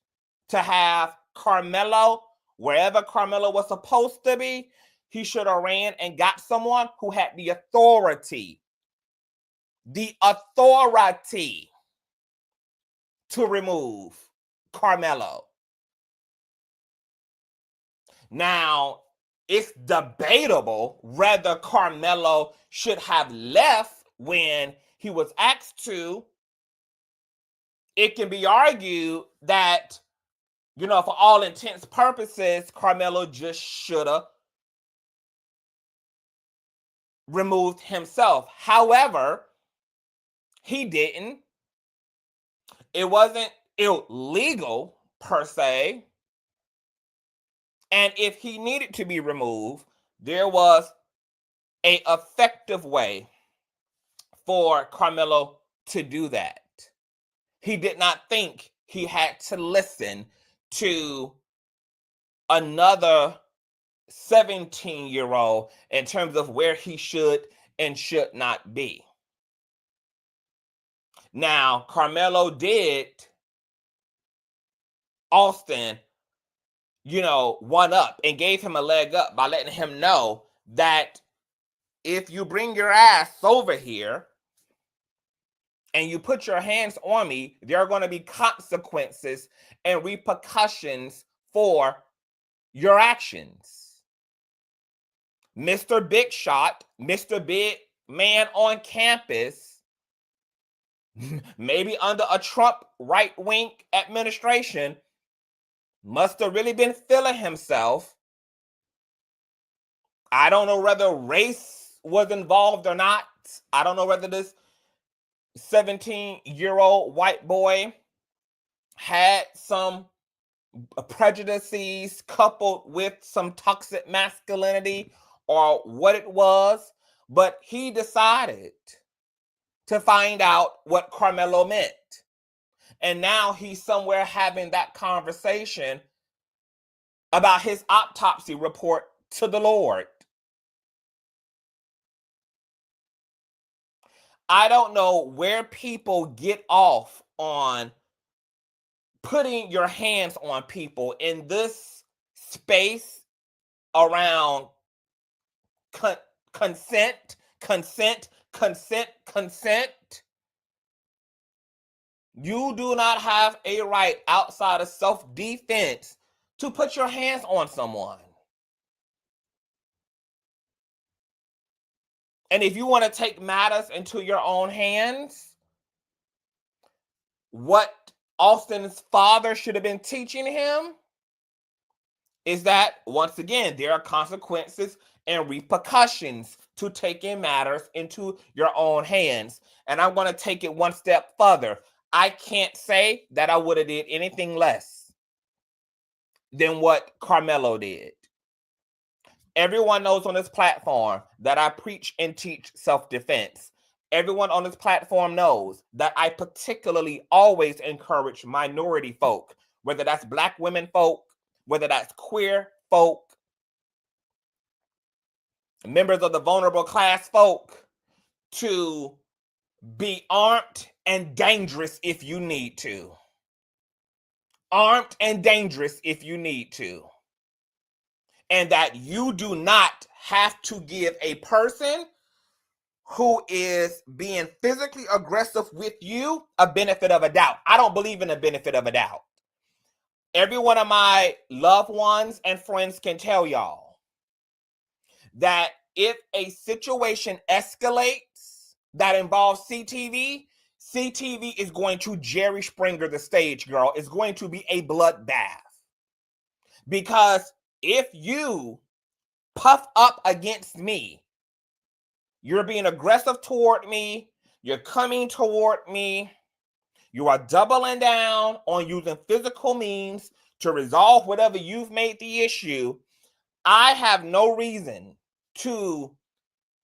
to have Karmelo wherever Karmelo was supposed to be, he should have ran and got someone who had the authority to remove Karmelo. Now, it's debatable whether Karmelo should have left when he was asked to. It can be argued that, for all intents purposes, Karmelo just should have removed himself. However, he didn't. It wasn't illegal per se. And if he needed to be removed, there was an effective way for Karmelo to do that. He did not think he had to listen to another 17-year-old in terms of where he should and should not be. Now, Karmelo did Austin, one up and gave him a leg up by letting him know that if you bring your ass over here and you put your hands on me, there are going to be consequences and repercussions for your actions. Mr. Big Shot, Mr. Big Man on campus, maybe under a Trump right-wing administration, must have really been feeling himself. I don't know whether race was involved or not. I don't know whether this 17-year-old white boy had some prejudices coupled with some toxic masculinity or what it was, but he decided to find out what Karmelo meant. And now he's somewhere having that conversation about his autopsy report to the Lord. I don't know where people get off on putting your hands on people in this space around consent. You do not have a right outside of self-defense to put your hands on someone. And if you want to take matters into your own hands, what Austin's father should have been teaching him is that, once again, there are consequences and repercussions to taking matters into your own hands. And I'm going to take it one step further. I can't say that I would have did anything less than what Karmelo did. Everyone knows on this platform that I preach and teach self-defense. Everyone on this platform knows that I particularly always encourage minority folk, whether that's Black women folk, whether that's queer folk, members of the vulnerable class folk, to be armed and dangerous if you need to. Armed and dangerous if you need to. And that you do not have to give a person who is being physically aggressive with you a benefit of a doubt. I don't believe in a benefit of a doubt. Every one of my loved ones and friends can tell y'all that if a situation escalates that involves CTV, CTV is going to Jerry Springer the stage, girl. It's going to be a bloodbath. Because if you puff up against me, you're being aggressive toward me, you're coming toward me, you are doubling down on using physical means to resolve whatever you've made the issue, I have no reason to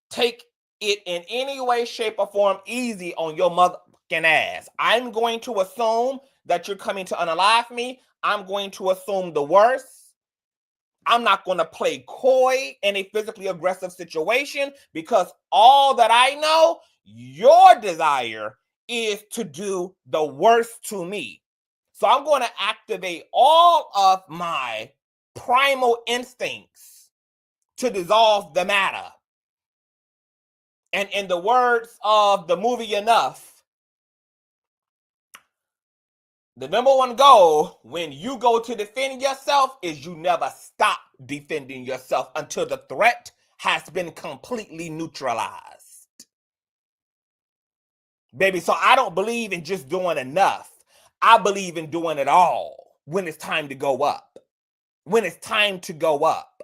take it in any way, shape, or form easy on your motherfucking ass. I'm going to assume that you're coming to unalive me. I'm going to assume the worst. I'm not going to play coy in a physically aggressive situation because all that I know, your desire is to do the worst to me. So I'm going to activate all of my primal instincts to dissolve the matter. And in the words of the movie Enough, the number one goal when you go to defend yourself is you never stop defending yourself until the threat has been completely neutralized. Baby, so I don't believe in just doing enough. I believe in doing it all when it's time to go up. When it's time to go up.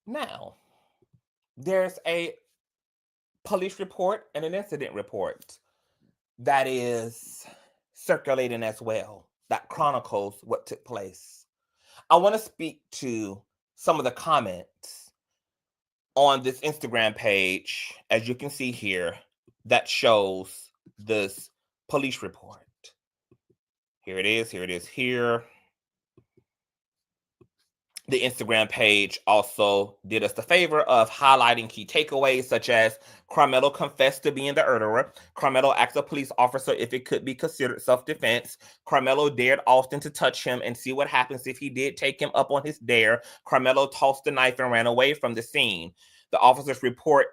Now, there's a police report and an incident report that is circulating as well, that chronicles what took place. I want to speak to some of the comments on this Instagram page, as you can see here, that shows this police report. Here it is, here it is, here. The Instagram page also did us the favor of highlighting key takeaways, such as Karmelo confessed to being the murderer. Karmelo asked a police officer if it could be considered self-defense. Karmelo dared Austin to touch him and see what happens if he did take him up on his dare. Karmelo tossed the knife and ran away from the scene. The officers report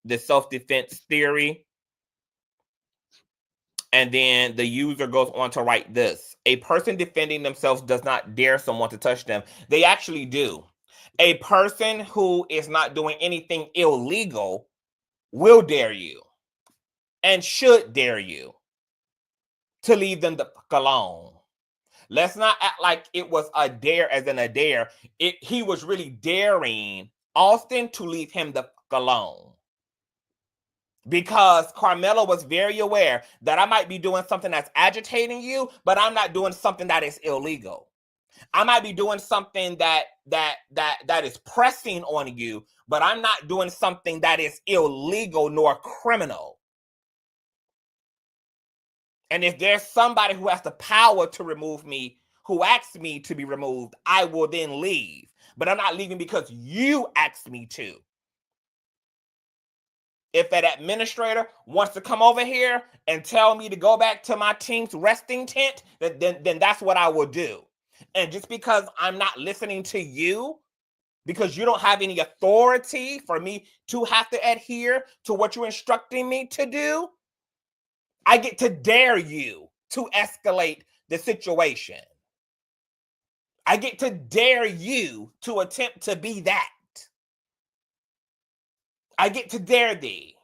the self-defense theory. And then the user goes on to write this. A person defending themselves does not dare someone to touch them. They actually do. A person who is not doing anything illegal will dare you and should dare you to leave them the fuck alone. Let's not act like it was a dare as in a dare. He was really daring Austin to leave him the fuck alone. Because Karmelo was very aware that I might be doing something that's agitating you, but I'm not doing something that is illegal. I might be doing something that is pressing on you, but I'm not doing something that is illegal nor criminal. And if there's somebody who has the power to remove me, who asks me to be removed, I will then leave. But I'm not leaving because you asked me to. If an administrator wants to come over here and tell me to go back to my team's resting tent, then that's what I will do. And just because I'm not listening to you, because you don't have any authority for me to have to adhere to what you're instructing me to do, I get to dare you to escalate the situation. I get to dare you to attempt to be that. I get to dare thee.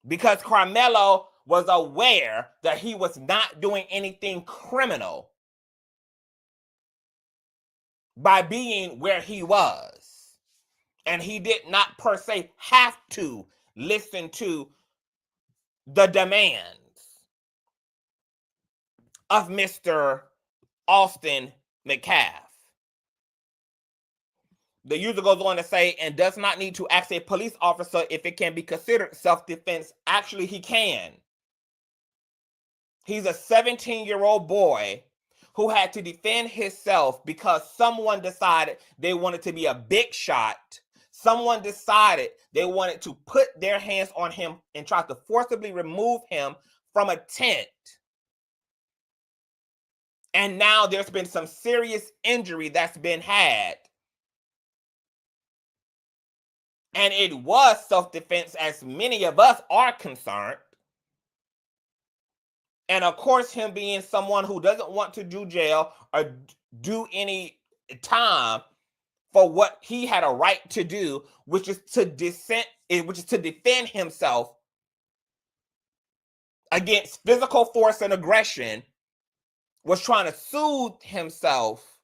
Because Karmelo was aware that he was not doing anything criminal by being where he was. And he did not per se have to listen to the demands of Mr. Austin Metcalf. The user goes on to say, and does not need to ask a police officer if it can be considered self-defense. Actually, he can. He's a 17-year-old boy who had to defend himself because someone decided they wanted to be a big shot. Someone decided they wanted to put their hands on him and try to forcibly remove him from a tent. And now there's been some serious injury that's been had. And it was self-defense as many of us are concerned. And of course, him being someone who doesn't want to do jail or do any time for what he had a right to do, which is to defend himself against physical force and aggression, was trying to soothe himself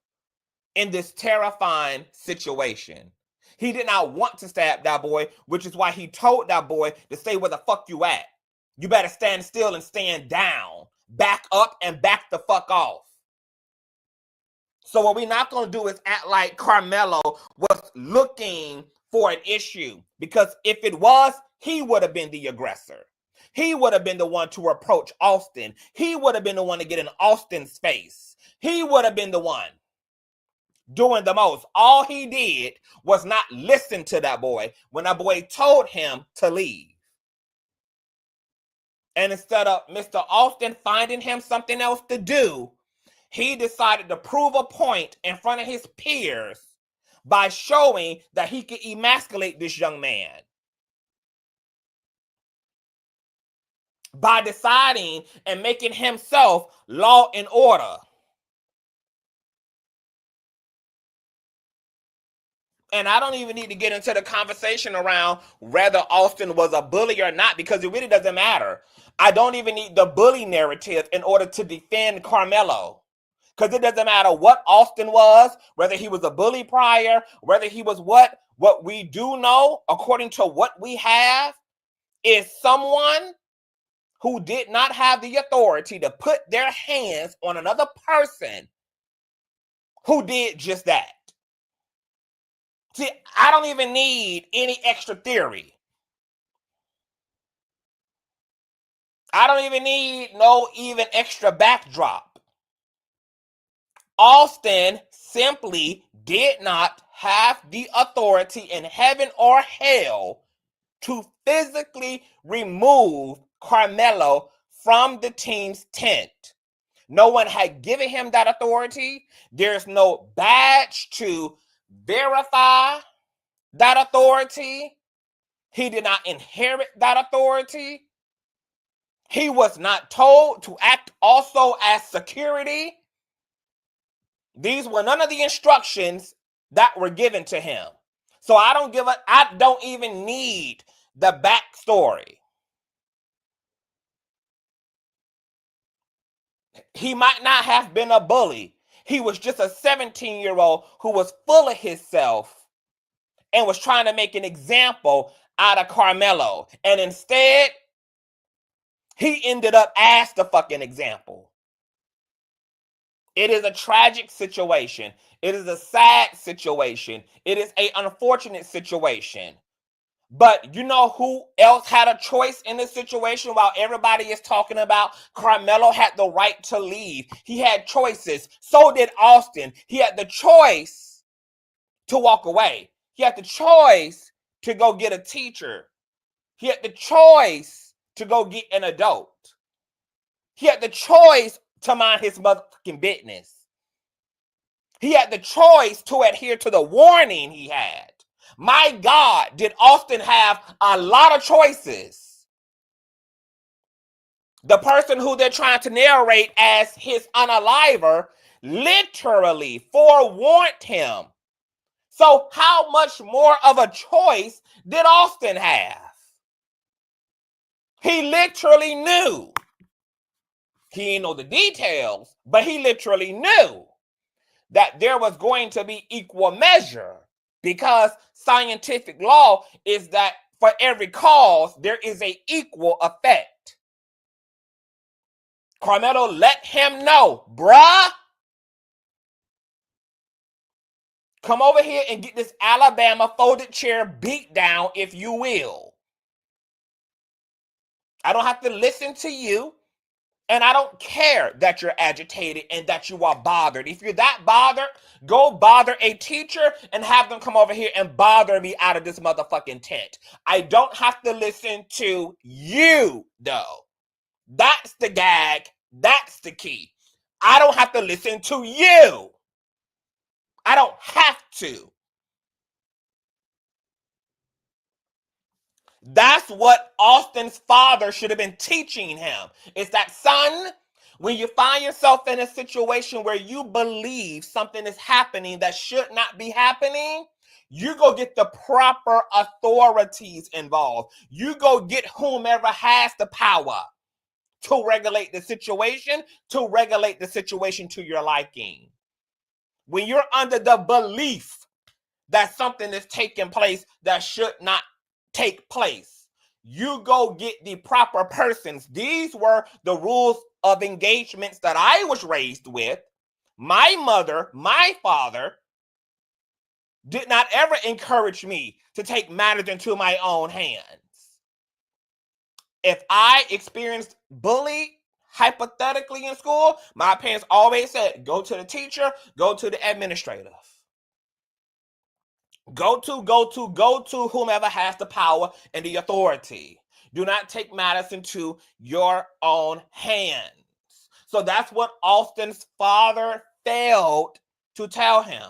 in this terrifying situation. He did not want to stab that boy, which is why he told that boy to stay where the fuck you at. You better stand still and stand down back up and back the fuck off. So what we're not going to do is act like Karmelo was looking for an issue, because if it was, he would have been the aggressor. He would have been the one to approach Austin. He would have been the one to get in Austin's face. He would have been the one doing the most. All he did was not listen to that boy when that boy told him to leave. And instead of Mr. Austin finding him something else to do, he decided to prove a point in front of his peers by showing that he could emasculate this young man. By deciding and making himself law and order. And I don't even need to get into the conversation around whether Austin was a bully or not, because it really doesn't matter. I don't even need the bully narrative in order to defend Karmelo. Because it doesn't matter what Austin was, whether he was a bully prior, whether he was what. What we do know, according to what we have, is someone who did not have the authority to put their hands on another person who did just that. See, I don't even need any extra theory. I don't even need no even extra backdrop. Austin simply did not have the authority in heaven or hell to physically remove Karmelo from the team's tent. No one had given him that authority. There's no badge to verify that authority. He did not inherit that authority. He was not told to act also as security. These were none of the instructions that were given to him. So I don't even need the backstory. He might not have been a bully. He was just a 17-year-old who was full of himself and was trying to make an example out of Karmelo. And instead, he ended up as the fucking example. It is a tragic situation. It is a sad situation. It is an unfortunate situation. But you know who else had a choice in this situation while everybody is talking about Karmelo had the right to leave? He had choices. So did Austin. He had the choice to walk away. He had the choice to go get a teacher. He had the choice to go get an adult. He had the choice to mind his motherfucking business. He had the choice to adhere to the warning he had. My God, did Austin have a lot of choices. The person who they're trying to narrate as his unaliver literally forewarned him. So how much more of a choice did Austin have? He literally knew. He didn't know the details, but he literally knew that there was going to be equal measure, because scientific law is that for every cause, there is an equal effect. Karmelo let him know, bruh, come over here and get this Alabama folded chair beat down, if you will. I don't have to listen to you. And I don't care that you're agitated and that you are bothered. If you're that bothered, go bother a teacher and have them come over here and bother me out of this motherfucking tent. I don't have to listen to you, though. That's the gag. That's the key. I don't have to listen to you. I don't have to. That's what Austin's father should have been teaching him. It's that, son, when you find yourself in a situation where you believe something is happening that should not be happening, you go get the proper authorities involved. You go get whomever has the power to regulate the situation to your liking. When you're under the belief that something is taking place that should not take place, you go get the proper persons. These were the rules of engagements that I was raised with. My mother, my father did not ever encourage me to take matters into my own hands. If I experienced bullying, hypothetically in school, my parents always said, go to the teacher, go to the administrator. Go to whomever has the power and the authority. Do not take matters into your own hands. So that's what Austin's father failed to tell him.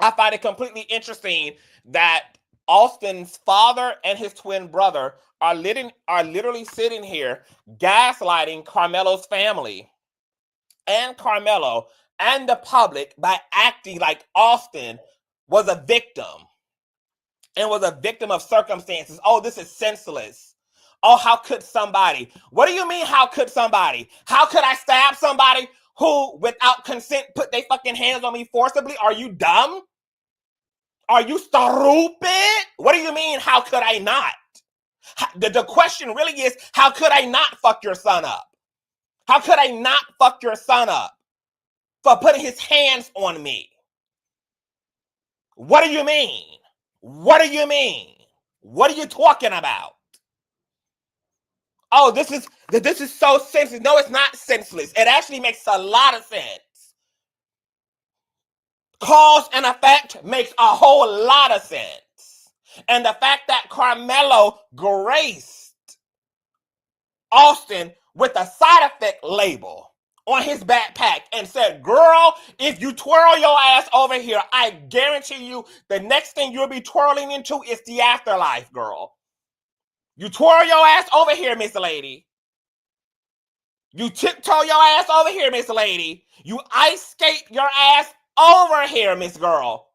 I find it completely interesting that Austin's father and his twin brother are literally sitting here gaslighting Karmelo's family and Karmelo and the public by acting like Austin was a victim and was a victim of circumstances. Oh, this is senseless. Oh, how could somebody? What do you mean, how could somebody? How could I stab somebody who, without consent, put their fucking hands on me forcibly? Are you dumb? Are you stupid? What do you mean, how could I not? The question really is, how could I not fuck your son up? How could I not fuck your son up for putting his hands on me? What do you mean? What do you mean? What are you talking about? Oh, this is so senseless. No, it's not senseless. It actually makes a lot of sense. Cause and effect makes a whole lot of sense. And the fact that Karmelo graced Austin with a side effect label on his backpack and said, girl, if you twirl your ass over here, I guarantee you the next thing you'll be twirling into is the afterlife, girl. You twirl your ass over here, Miss Lady. You tiptoe your ass over here, Miss Lady. You ice skate your ass over here, Miss Girl.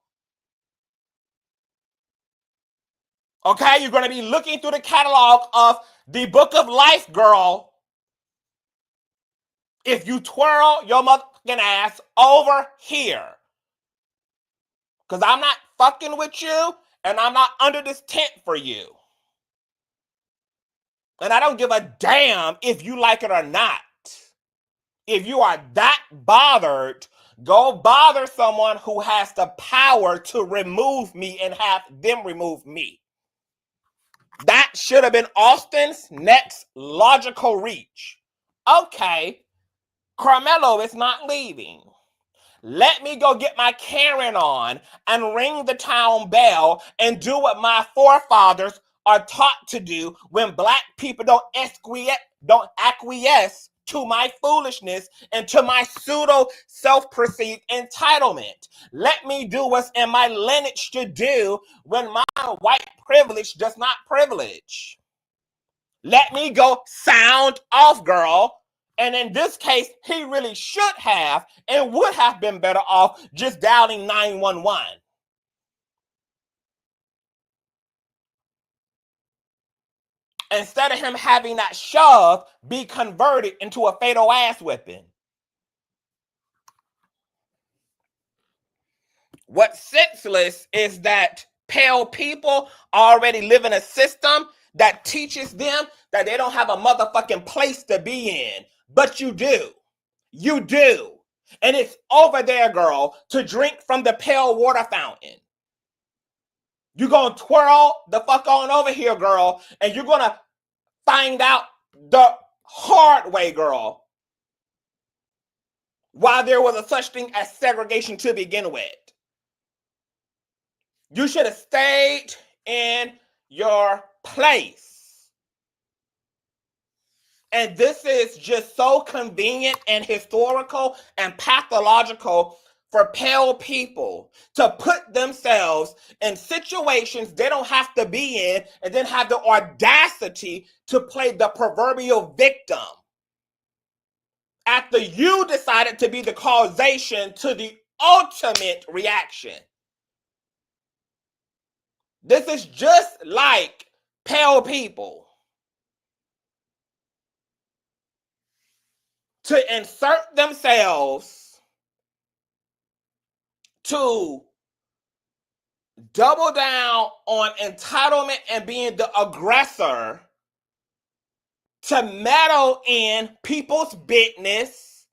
Okay, you're going to be looking through the catalog of the Book of Life, girl. If you twirl your motherfucking ass over here. Because I'm not fucking with you, and I'm not under this tent for you. And I don't give a damn if you like it or not. If you are that bothered, go bother someone who has the power to remove me and have them remove me. That should have been Austin's next logical reach. Okay, Karmelo is not leaving. Let me go get my Karen on and ring the town bell and do what my forefathers are taught to do when black people don't acquiesce to my foolishness and to my pseudo self-perceived entitlement. Let me do what's in my lineage to do when my white privilege does not privilege. Let me go sound off, girl. And in this case, he really should have and would have been better off just dialing 911. Instead of him having that shove be converted into a fatal ass whipping. What's senseless is that pale people already live in a system that teaches them that they don't have a motherfucking place to be in. But you do. You do. And it's over there, girl, to drink from the pale water fountain. You're going to twirl the fuck on over here, girl, and you're going to find out the hard way, girl, why there was a such thing as segregation to begin with. You should have stayed in your place. And this is just so convenient and historical and pathological for pale people to put themselves in situations they don't have to be in and then have the audacity to play the proverbial victim after you decided to be the causation to the ultimate reaction. This is just like pale people to insert themselves to double down on entitlement and being the aggressor to meddle in people's business,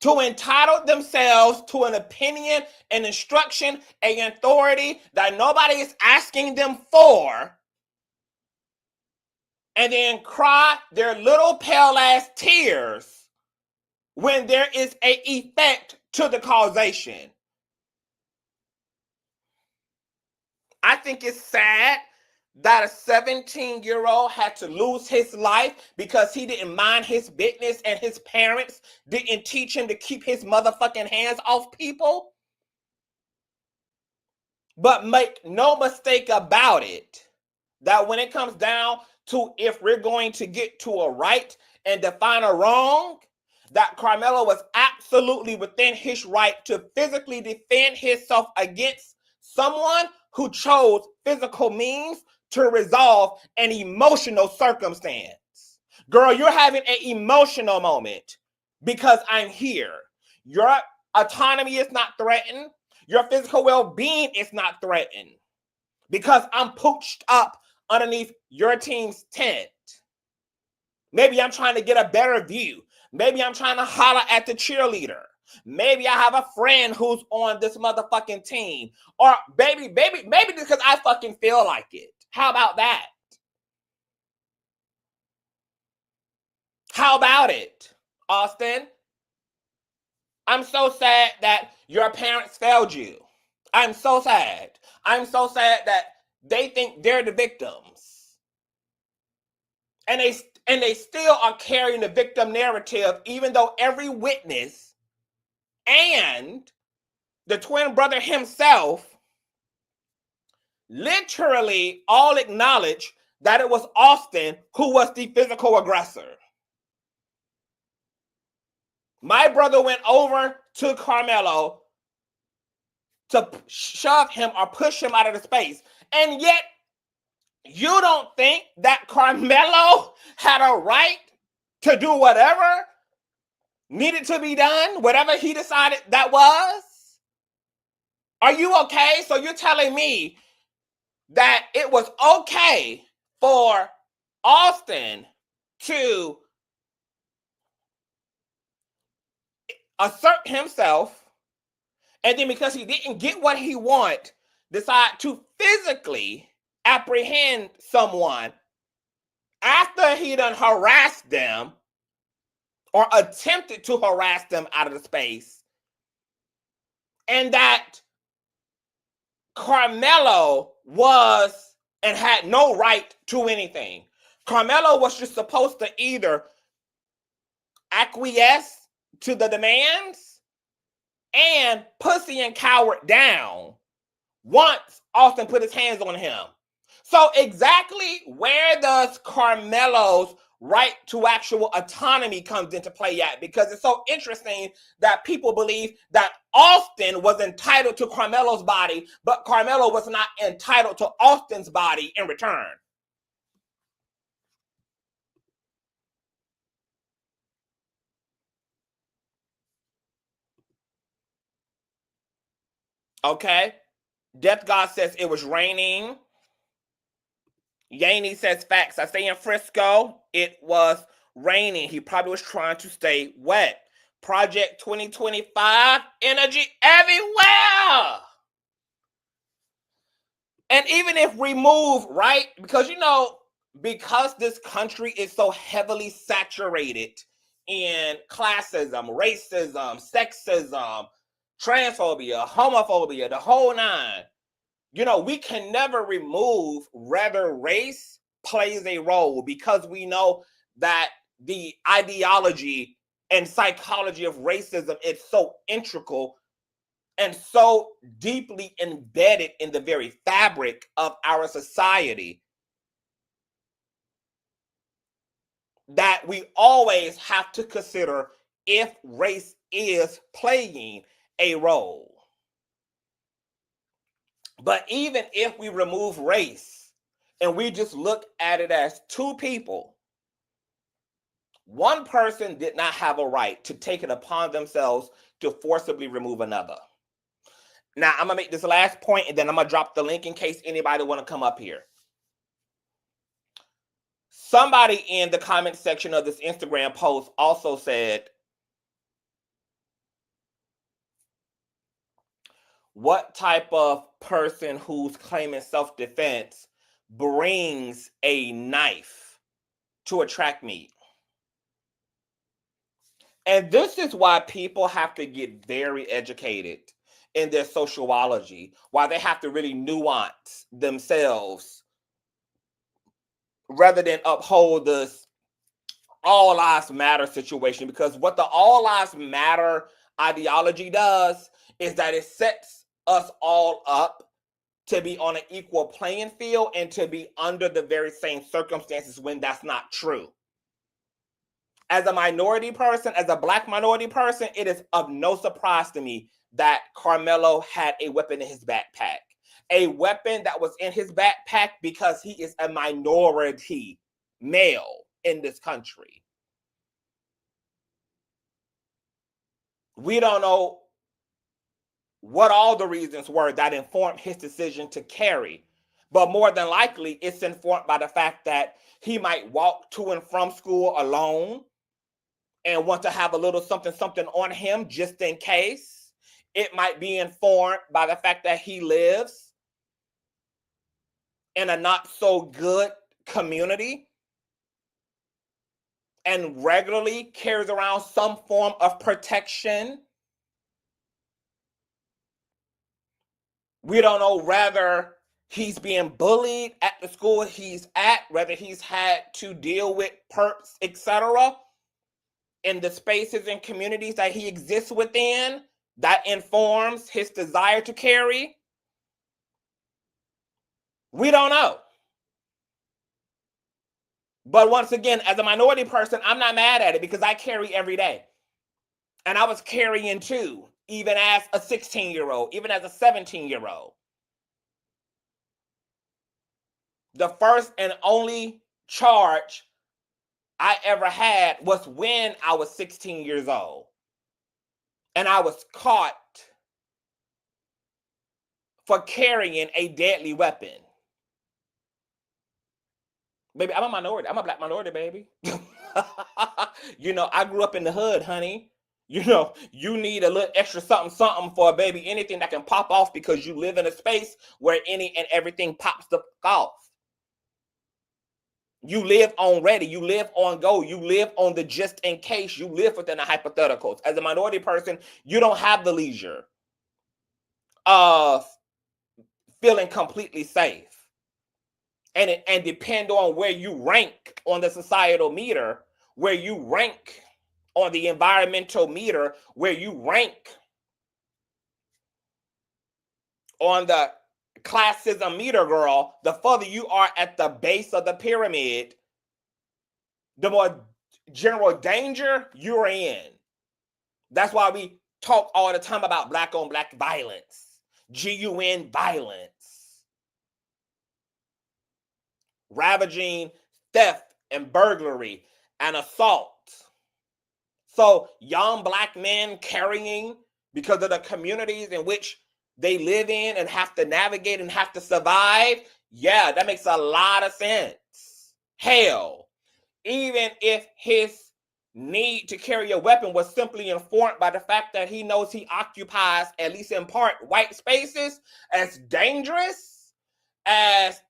to entitle themselves to an opinion, an instruction, an authority that nobody is asking them for, and then cry their little pale ass tears when there is an effect to the causation. I think it's sad that a 17-year-old had to lose his life because he didn't mind his business and his parents didn't teach him to keep his motherfucking hands off people. But make no mistake about it, that when it comes down to if we're going to get to a right and define a wrong, that Karmelo was absolutely within his right to physically defend himself against someone who chose physical means to resolve an emotional circumstance. Girl, you're having an emotional moment because I'm here. Your autonomy is not threatened. Your physical well-being is not threatened because I'm pooched up underneath your team's tent. Maybe I'm trying to get a better view. Maybe I'm trying to holler at the cheerleader. Maybe I have a friend who's on this motherfucking team. Or maybe because I fucking feel like it. How about that? How about it, Austin? I'm so sad that your parents failed you. I'm so sad. I'm so sad that they think they're the victims. And they still are carrying the victim narrative, even though every witness and the twin brother himself literally all acknowledge that it was Austin who was the physical aggressor. My brother went over to Karmelo to shove him or push him out of the space. And yet, you don't think that Karmelo had a right to do whatever needed to be done, whatever he decided that was? Are you okay? So you're telling me that it was okay for Austin to assert himself, and then because he didn't get what he wanted, decide to physically apprehend someone after he done harassed them or attempted to harass them out of the space, and that Karmelo was and had no right to anything. Karmelo was just supposed to either acquiesce to the demands and pussy and coward down once Austin put his hands on him. So exactly where does Karmelo's right to actual autonomy comes into play at? Because it's so interesting that people believe that Austin was entitled to Karmelo's body, but Karmelo was not entitled to Austin's body in return. Okay. Death God says it was raining. Yaney says facts. I stay in Frisco. It was raining. He probably was trying to stay wet. Project 2025, energy everywhere. And even if we move, right? Because, because this country is so heavily saturated in classism, racism, sexism, transphobia, homophobia, the whole nine. We can never remove whether race plays a role, because we know that the ideology and psychology of racism is so integral and so deeply embedded in the very fabric of our society that we always have to consider if race is playing a role. But even if we remove race and we just look at it as two people, one person did not have a right to take it upon themselves to forcibly remove another. Now, I'm going to make this last point, and then I'm going to drop the link in case anybody want to come up here. Somebody in the comment section of this Instagram post also said, what type of person who's claiming self-defense brings a knife to a track meet? And this is why people have to get very educated in their sociology, why they have to really nuance themselves rather than uphold this all lives matter situation. Because what the all lives matter ideology does is that it sets us all up to be on an equal playing field and to be under the very same circumstances when that's not true. As a minority person, as a Black minority person, it is of no surprise to me that Karmelo had a weapon in his backpack. A weapon that was in his backpack because he is a minority male in this country. We don't know what all the reasons were that informed his decision to carry, but more than likely it's informed by the fact that he might walk to and from school alone and want to have a little something on him just in case. It might be informed by the fact that he lives in a not so good community and regularly carries around some form of protection. We don't know whether he's being bullied at the school he's at, whether he's had to deal with perps, etc., in the spaces and communities that he exists within that informs his desire to carry. We don't know. But once again, as a minority person, I'm not mad at it because I carry every day. And I was carrying too, even as a 16-year-old, even as a 17-year-old. The first and only charge I ever had was when I was 16 years old. And I was caught for carrying a deadly weapon. Baby, I'm a minority. I'm a Black minority, baby. You know, I grew up in the hood, honey. You know, you need a little extra something for a baby, anything that can pop off because you live in a space where any and everything pops the off. You live on ready, you live on go, you live on the just in case, you live within the hypotheticals. As a minority person, you don't have the leisure of feeling completely safe. And depend on where you rank on the societal meter, where you rank on the environmental meter, where you rank on the classism meter, girl, the further you are at the base of the pyramid, the more general danger you're in. That's why we talk all the time about Black on Black violence, GUN violence, ravaging theft and burglary and assault. So young Black men carrying because of the communities in which they live in and have to navigate and have to survive. Yeah, that makes a lot of sense. Hell, even if his need to carry a weapon was simply informed by the fact that he knows he occupies, at least in part, white spaces, as dangerous as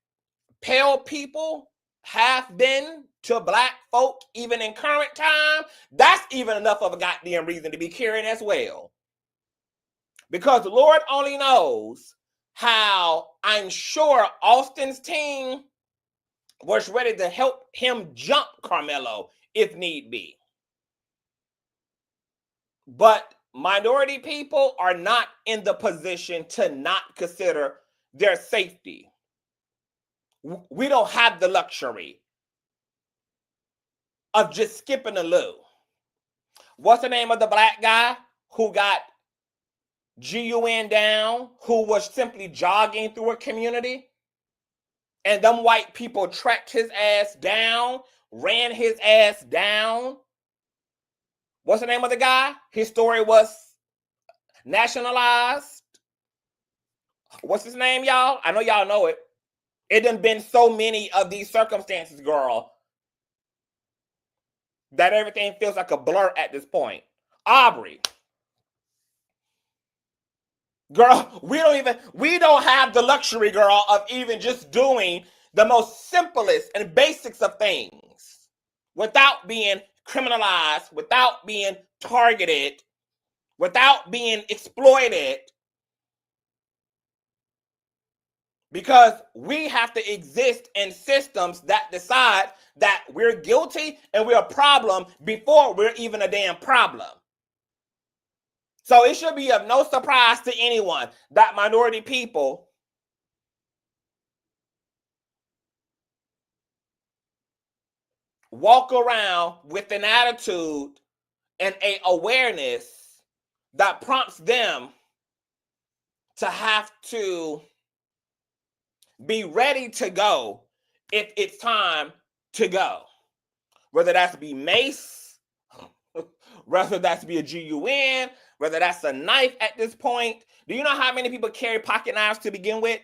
pale people have been to Black folk, even in current time, that's even enough of a goddamn reason to be carrying as well. Because the Lord only knows how I'm sure Austin's team was ready to help him jump Karmelo if need be. But minority people are not in the position to not consider their safety. We don't have the luxury of just skipping a loo. What's the name of the Black guy who got GUN down, who was simply jogging through a community? And them white people tracked his ass down, ran his ass down. What's the name of the guy? His story was nationalized. what's his name, y'all? I know y'all know it. It done been so many of these circumstances, girl, that everything feels like a blur at this point. Aubrey. Girl, we don't have the luxury, girl, of even just doing the most simplest and basics of things without being criminalized, without being targeted, without being exploited. Because we have to exist in systems that decide that we're guilty and we're a problem before we're even a damn problem. So it should be of no surprise to anyone that minority people walk around with an attitude and an awareness that prompts them to have to be ready to go if it's time to go. Whether that's be mace, whether that's be a GUN, whether that's a knife at this point. Do you know how many people carry pocket knives to begin with?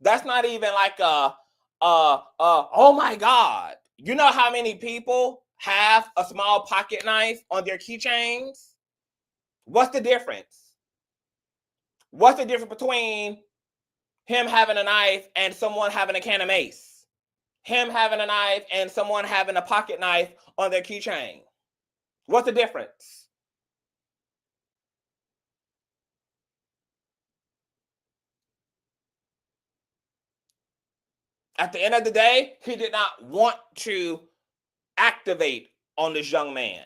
That's not even like oh my God. You know how many people have a small pocket knife on their keychains? What's the difference? What's the difference between him having a knife and someone having a can of mace? Him having a knife and someone having a pocket knife on their keychain? What's the difference? At the end of the day, he did not want to activate on this young man.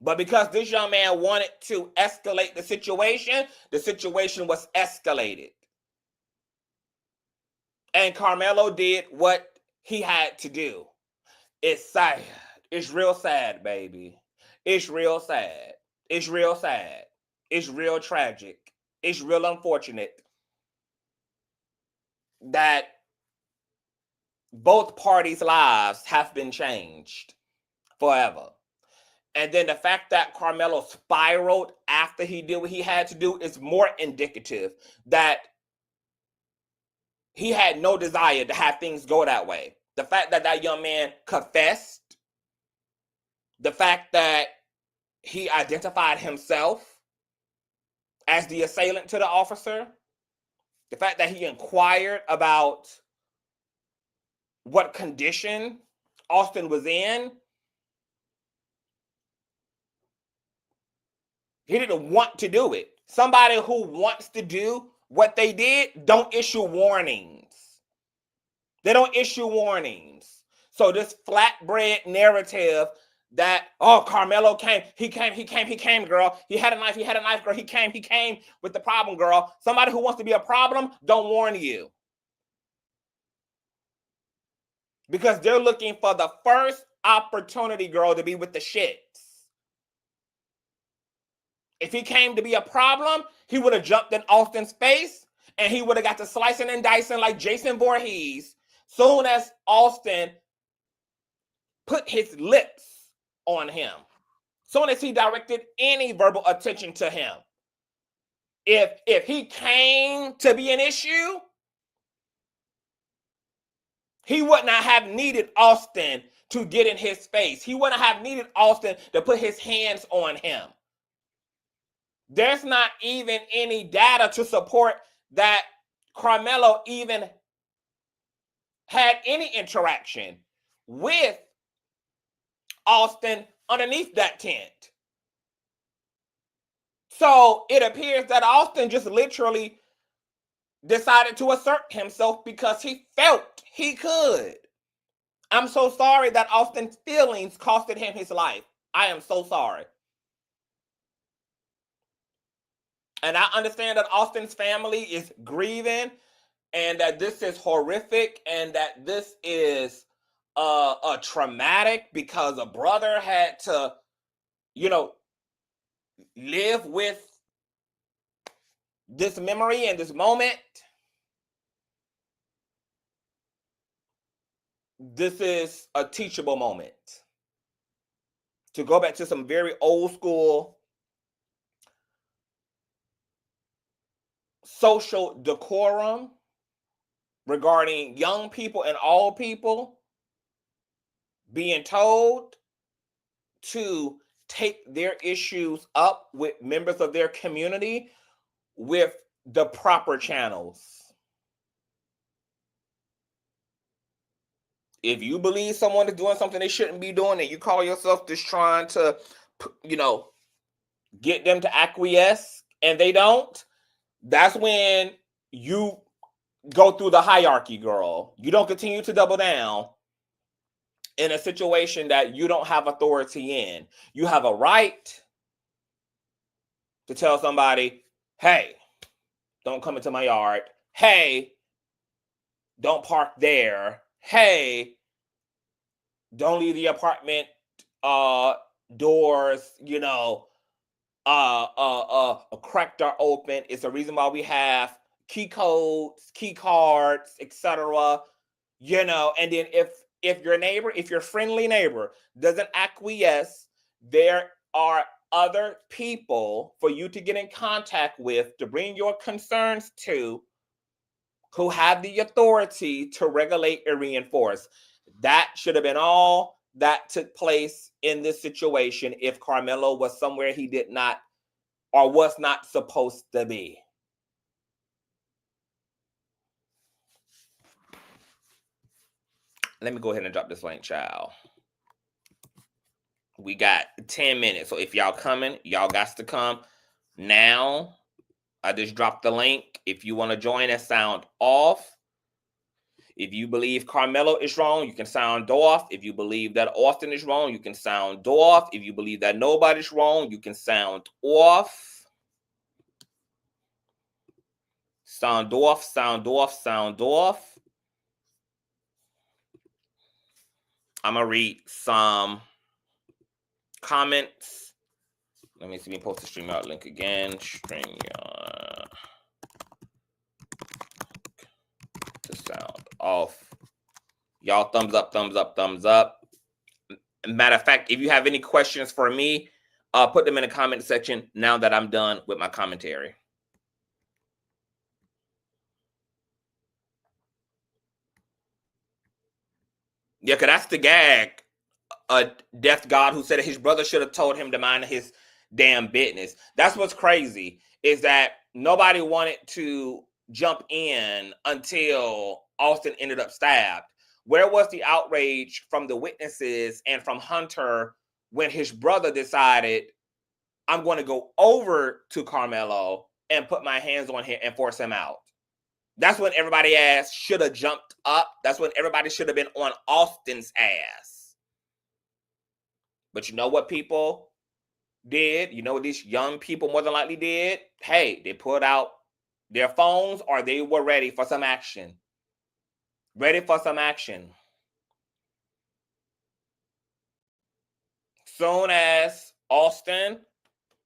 But because this young man wanted to escalate the situation was escalated. And Karmelo did what he had to do. It's sad. It's real sad, baby. It's real sad. It's real sad. It's real tragic. It's real unfortunate that both parties' lives have been changed forever. And then the fact that Karmelo spiraled after he did what he had to do is more indicative that he had no desire to have things go that way. The fact that that young man confessed, the fact that he identified himself as the assailant to the officer, the fact that he inquired about what condition Austin was in. He didn't want to do it. Somebody who wants to do what they did don't issue warnings. They don't issue warnings. So this flatbread narrative that, oh, Karmelo came, he came, girl. He had a knife, girl. He came with the problem, girl. Somebody who wants to be a problem don't warn you. Because they're looking for the first opportunity, girl, to be with the shits. If he came to be a problem, he would have jumped in Austin's face and he would have got to slicing and dicing like Jason Voorhees soon as Austin put his lips on him. Soon as he directed any verbal attention to him. If he came to be an issue, he would not have needed Austin to get in his face. He wouldn't have needed Austin to put his hands on him. There's not even any data to support that Karmelo even had any interaction with Austin underneath that tent. So it appears that Austin just literally decided to assert himself because he felt he could. I'm so sorry that Austin's feelings costed him his life. I am so sorry. And I understand that Austin's family is grieving and that this is horrific and that this is a traumatic because a brother had to, live with this memory and this moment. This is a teachable moment. To go back to some very old school social decorum regarding young people and all people being told to take their issues up with members of their community with the proper channels. If you believe someone is doing something they shouldn't be doing, and you call yourself just trying to, get them to acquiesce, and they don't, that's when you go through the hierarchy, girl. You don't continue to double down in a situation that you don't have authority in. You have a right to tell somebody, hey, don't come into my yard. Hey, don't park there. Hey, don't leave the apartment doors, cracked or open. It's the reason why we have key codes, key cards, etc. And then if your friendly neighbor doesn't acquiesce, there are other people for you to get in contact with to bring your concerns to, who have the authority to regulate and reinforce. That should have been all that took place in this situation if Karmelo was somewhere he did not or was not supposed to be. Let me go ahead and drop this link, child. We got 10 minutes. So if y'all coming, y'all got to come now. I just dropped the link. If you want to join us, sound off. If you believe Karmelo is wrong, you can sound off. If you believe that Austin is wrong, you can sound off. If you believe that nobody's wrong, you can sound off. Sound off, sound off, sound off. I'm going to read some comments. Let me see me post the StreamYard link again. StreamYard to sound off. Y'all thumbs up, thumbs up, thumbs up. Matter of fact, if you have any questions for me, put them in the comment section now that I'm done with my commentary. Yeah, because that's the gag. Death God who said that his brother should have told him to mind his damn business. That's what's crazy, is that nobody wanted to jump in until Austin ended up stabbed. Where was the outrage from the witnesses and from Hunter when his brother decided, I'm going to go over to Karmelo and put my hands on him and force him out? That's when everybody ass should have jumped up. That's when everybody should have been on Austin's ass. But you know what people did? You know what these young people more than likely did? Hey, they pulled out their phones, or they were ready for some action. Ready for some action. Soon as Austin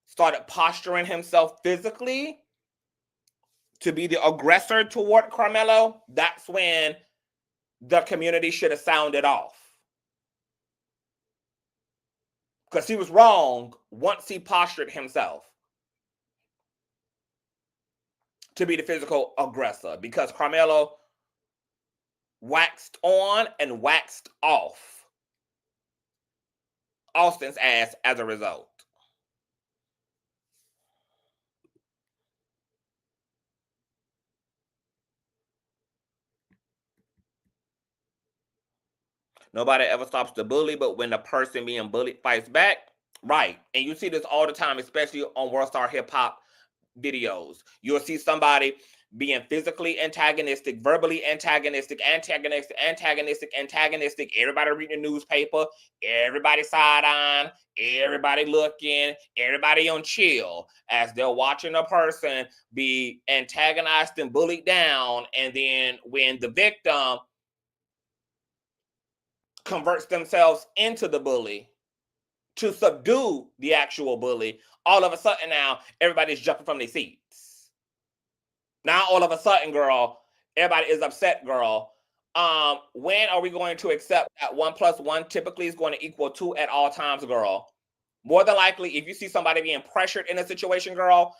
started posturing himself physically to be the aggressor toward Karmelo, that's when the community should have sounded off. Because he was wrong once he postured himself to be the physical aggressor, because Karmelo waxed on and waxed off Austin's ass as a result. Nobody ever stops the bully, but when the person being bullied fights back, right. And you see this all the time, especially on World Star Hip Hop videos. You'll see somebody being physically antagonistic, verbally antagonistic, antagonistic. Everybody reading the newspaper, everybody side-eyeing, everybody looking, everybody on chill as they're watching a person be antagonized and bullied down. And then when the victim converts themselves into the bully to subdue the actual bully, all of a sudden now everybody's jumping from their seats. Now all of a sudden, girl, everybody is upset, girl. When are we going to accept that 1 + 1 typically is going to equal 2 at all times, girl? More than likely, if you see somebody being pressured in a situation, girl,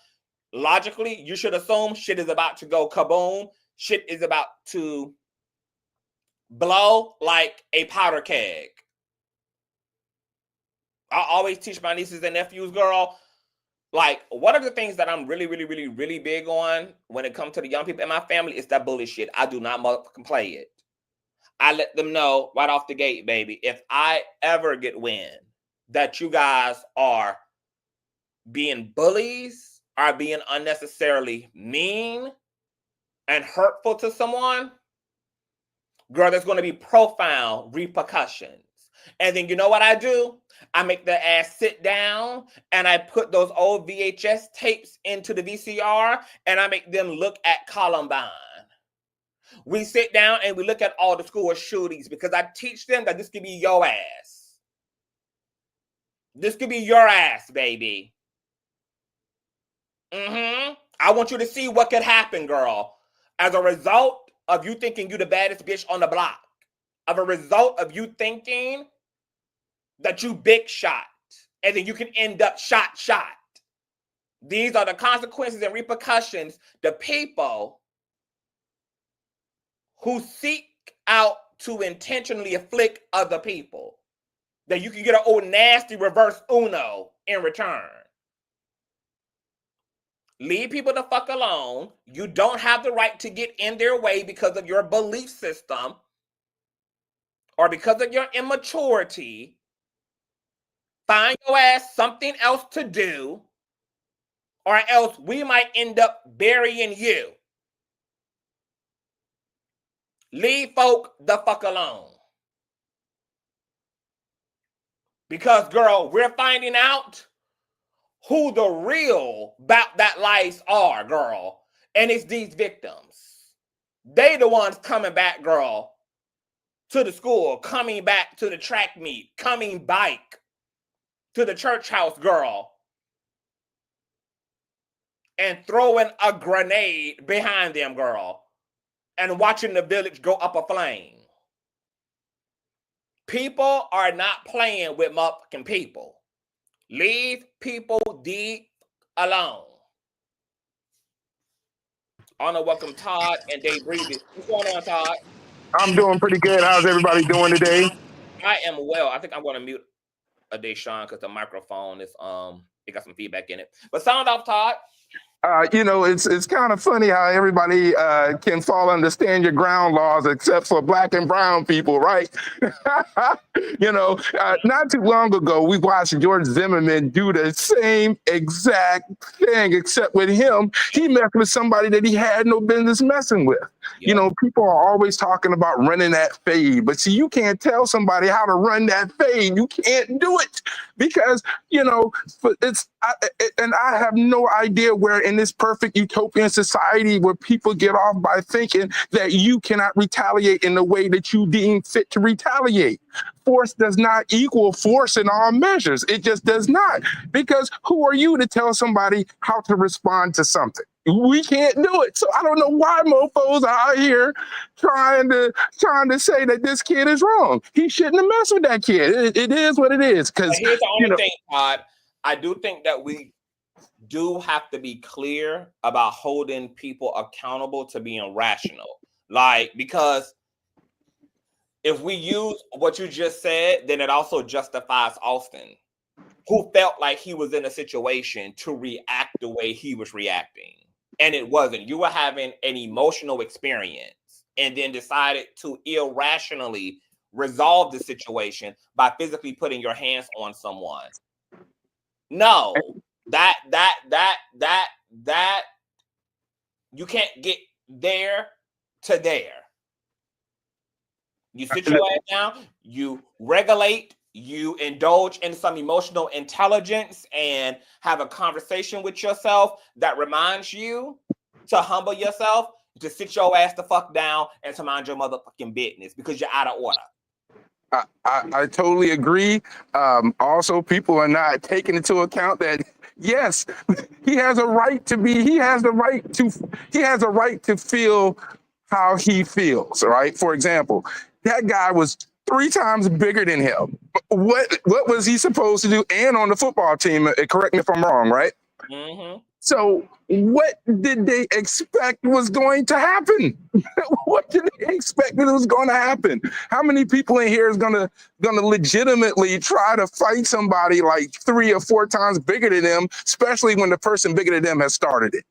logically, you should assume shit is about to go kaboom. Shit is about to blow like a powder keg. I always teach my nieces and nephews, girl, like, one of the things that I'm really, really, really, really big on when it comes to the young people in my family is that bully shit. I do not motherfucking play it. I let them know right off the gate, baby, if I ever get wind that you guys are being bullies, are being unnecessarily mean and hurtful to someone, girl, there's going to be profound repercussions. And then you know what I do? I make their ass sit down and I put those old VHS tapes into the VCR and I make them look at Columbine. We sit down and we look at all the school shootings because I teach them that this could be your ass. This could be your ass, baby. I want you to see what could happen, girl, as a result of you thinking you the baddest bitch on the block. Of a result of you thinking that you big shot and then you can end up shot. These are the consequences and repercussions the people who seek out to intentionally afflict other people. That you can get an old nasty reverse Uno in return. Leave people the fuck alone. You don't have the right to get in their way because of your belief system or because of your immaturity. Find your ass something else to do, or else we might end up burying you. Leave folk the fuck alone. Because, girl, we're finding out who the real about that lives are, girl. And it's these victims. They the ones coming back, girl, to the school, coming back to the track meet, coming bike to the church house, girl, and throwing a grenade behind them, girl, and watching the village go up a flame. People are not playing with motherfucking people. Leave people alone. I want to welcome Todd and Dave Breezy. What's going on, Todd? I'm doing pretty good. How's everybody doing today? I am well. I think I'm going to mute Deshaun because the microphone is it got some feedback in it. But sound off, Todd. It's kind of funny how everybody can fall under stand your ground laws except for black and brown people, right? Not too long ago, we watched George Zimmerman do the same exact thing, except with him, he messed with somebody that he had no business messing with. Yeah. People are always talking about running that fade, but see, you can't tell somebody how to run that fade. You can't do it because, I have no idea where in this perfect utopian society where people get off by thinking that you cannot retaliate in the way that you deem fit to retaliate. Force does not equal force in all measures. It just does not. Because who are you to tell somebody how to respond to something? We can't do it. So I don't know why mofos are out here trying to say that this kid is wrong. He shouldn't have messed with that kid. It is what it is. Because here's the only thing, Todd. I do think that we do have to be clear about holding people accountable to being rational. Because if we use what you just said, then it also justifies Austin, who felt like he was in a situation to react the way he was reacting. And it wasn't. You were having an emotional experience and then decided to irrationally resolve the situation by physically putting your hands on someone. No, that you can't get there to there. You sit your ass down, you regulate, you indulge in some emotional intelligence and have a conversation with yourself that reminds you to humble yourself, to sit your ass the fuck down and to mind your motherfucking business because you're out of order. I totally agree. Also, people are not taking into account that yes, he has a right to feel how he feels. Right? For example, that guy was 3 times bigger than him. What was he supposed to do? And on the football team, correct me if I'm wrong, right? Mm-hmm. So what did they expect was going to happen? What did they expect that was going to happen? How many people in here is gonna legitimately try to fight somebody like 3 or 4 times bigger than them, especially when the person bigger than them has started it,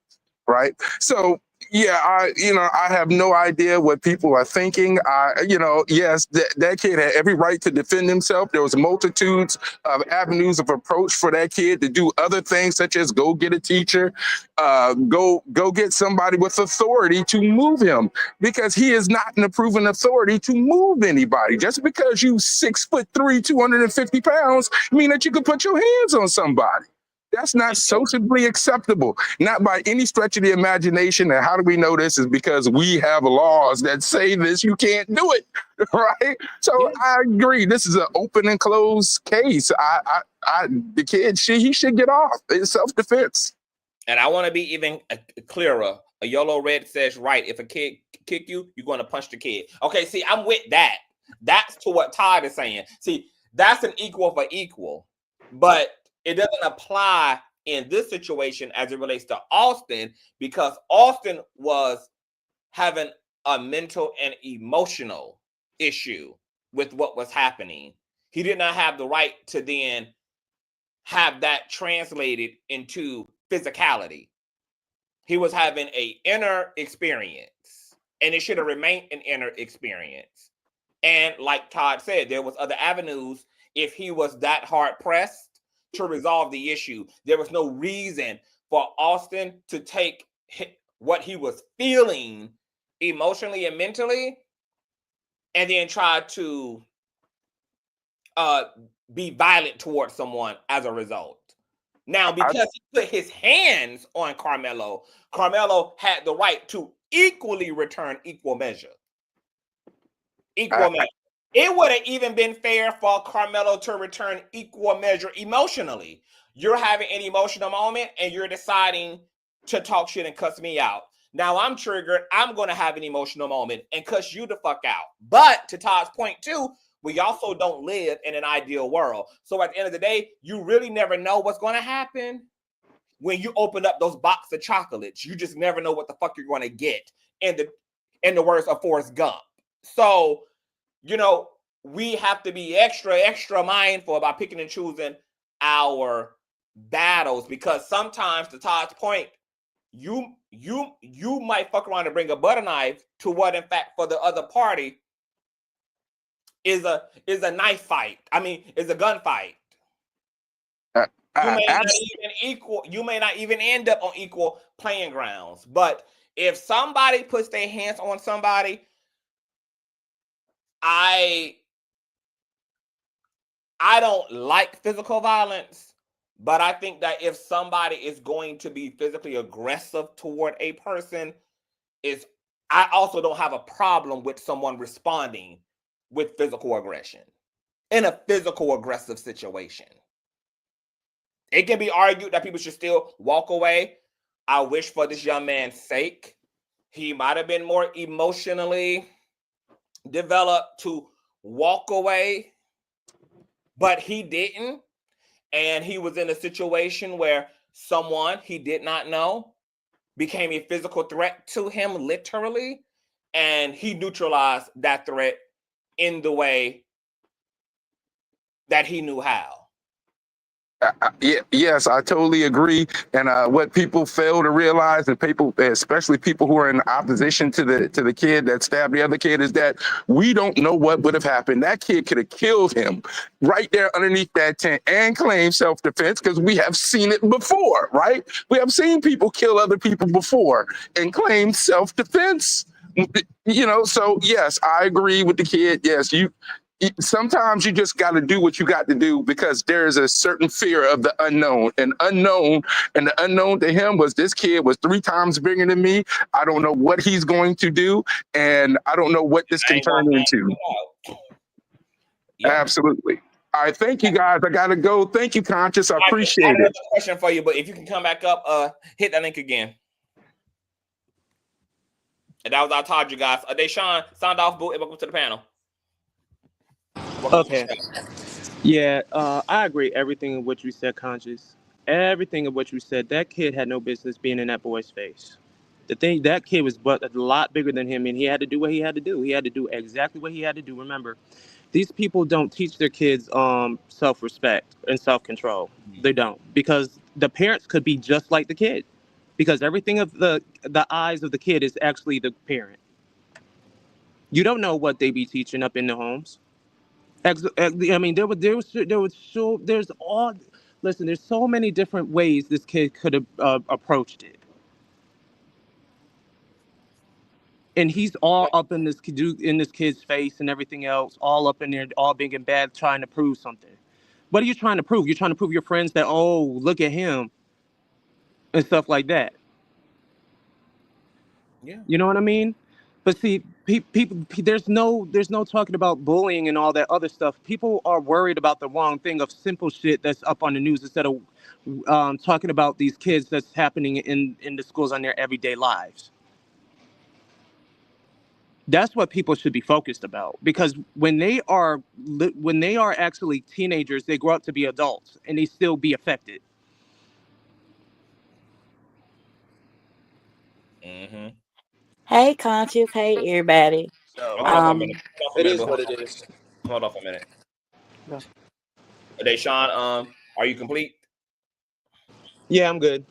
right? So yeah, I have no idea what people are thinking. Yes, that kid had every right to defend himself. There was multitudes of avenues of approach for that kid to do other things, such as go get a teacher, go get somebody with authority to move him, because he is not an proven authority to move anybody. Just because you 6'3", 250 pounds, mean that you can put your hands on somebody. That's not socially acceptable, not by any stretch of the imagination. And how do we know this? Is because we have laws that say this, you can't do it, right? So I agree. This is an open and closed case. The kid, he should get off. It's self-defense. And I want to be even clearer. A YOLO Red says, right, if a kid kick you, you're going to punch the kid. Okay, see, I'm with that. That's to what Todd is saying. See, that's an equal for equal. But it doesn't apply in this situation as it relates to Austin, because Austin was having a mental and emotional issue with what was happening. He did not have the right to then have that translated into physicality. He was having an inner experience, and it should have remained an inner experience. And like Todd said, there was other avenues if he was that hard pressed to resolve the issue. There was no reason for Austin to take what he was feeling emotionally and mentally and then try to be violent towards someone as a result. Now, because he put his hands on Karmelo, Karmelo had the right to equally return equal measure. Equal measure. It would have even been fair for Karmelo to return equal measure emotionally. You're having an emotional moment and you're deciding to talk shit and cuss me out. Now I'm triggered. I'm going to have an emotional moment and cuss you the fuck out. But to Todd's point too, we also don't live in an ideal world. So at the end of the day, you really never know what's going to happen when you open up those boxes of chocolates. You just never know what the fuck you're going to get, in the words of Forrest Gump. So, we have to be extra mindful about picking and choosing our battles, because sometimes, to Todd's point, you might fuck around and bring a butter knife to what, in fact, for the other party is a knife fight. I mean, is a gunfight. You may not even end up on equal playing grounds. But if somebody puts their hands on somebody, I don't like physical violence, but I think that if somebody is going to be physically aggressive toward a person, I also don't have a problem with someone responding with physical aggression in a physical aggressive situation. It can be argued that people should still walk away. I wish for this young man's sake, he might have been more emotionally developed to walk away, but he didn't. And he was in a situation where someone he did not know became a physical threat to him, literally, and he neutralized that threat in the way that he knew how. Yes, I totally agree. And what people fail to realize, and people, especially people who are in opposition to the kid that stabbed the other kid, is that we don't know what would have happened. That kid could have killed him right there underneath that tent and claim self-defense, because we have seen it before, right? We have seen people kill other people before and claim self-defense. So yes, I agree with the kid. Yes, sometimes you just got to do what you got to do, because there's a certain fear of the unknown. And the unknown to him was, this kid was 3 times bigger than me. I don't know what he's going to do, and I don't know what this can turn into. Yeah. Absolutely. All right, thank you guys. I gotta go. Thank you, Conscious. I appreciate it. I have another question for you, but if you can come back up, hit that link again. And that was our Todd, you guys. Deshaun, sound off, boo, and welcome to the panel. Okay. Yeah, I agree everything what you said, Conscious. everything of what you said. That kid had no business being in that boy's face. The thing, that kid was but a lot bigger than him, and he had to do what he had to do. He had to do exactly what he had to do. Remember, these people don't teach their kids self-respect and self-control. They don't, because the parents could be just like the kid, because everything of the eyes of the kid is actually the parent. You don't know what they be teaching up in the homes. I mean, there's all. Listen, there's so many different ways this kid could have approached it, and he's all up in this kid's face and everything else, all up in there, all big and bad, trying to prove something. What are you trying to prove? You're trying to prove your friends that, oh, look at him and stuff like that. Yeah. You know what I mean? But see, people, there's no talking about bullying and all that other stuff. People are worried about the wrong thing of simple shit that's up on the news instead of talking about these kids that's happening in the schools on their everyday lives. That's what people should be focused about, because when they are actually teenagers, they grow up to be adults and they still be affected. Mm-hmm. Hey, Conscious. Hey, everybody. So Hold on for a minute. it is what it is. Hold on for a minute. Go. Deshaun, are you complete? Yeah, I'm good.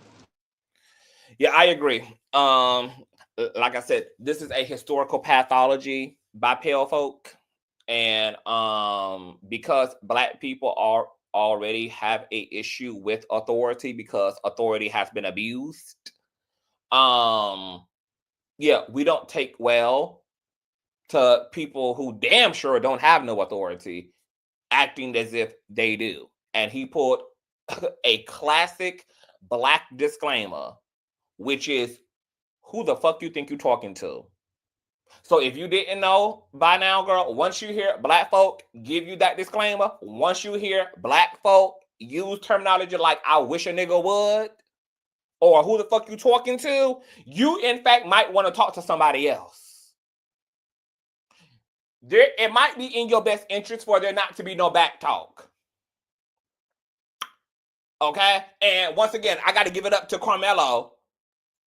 Yeah, I agree. Like I said, this is a historical pathology by pale folk, and because Black people are already have a issue with authority because authority has been abused. Yeah, we don't take well to people who damn sure don't have no authority acting as if they do. And he pulled a classic Black disclaimer, which is, who the fuck you think you're talking to? So if you didn't know by now, girl, once you hear Black folk give you that disclaimer, once you hear Black folk use terminology like I wish a nigga would, or who the fuck you talking to, you in fact might want to talk to somebody else. It might be in your best interest for there not to be no back talk. Okay? And once again, I got to give it up to Karmelo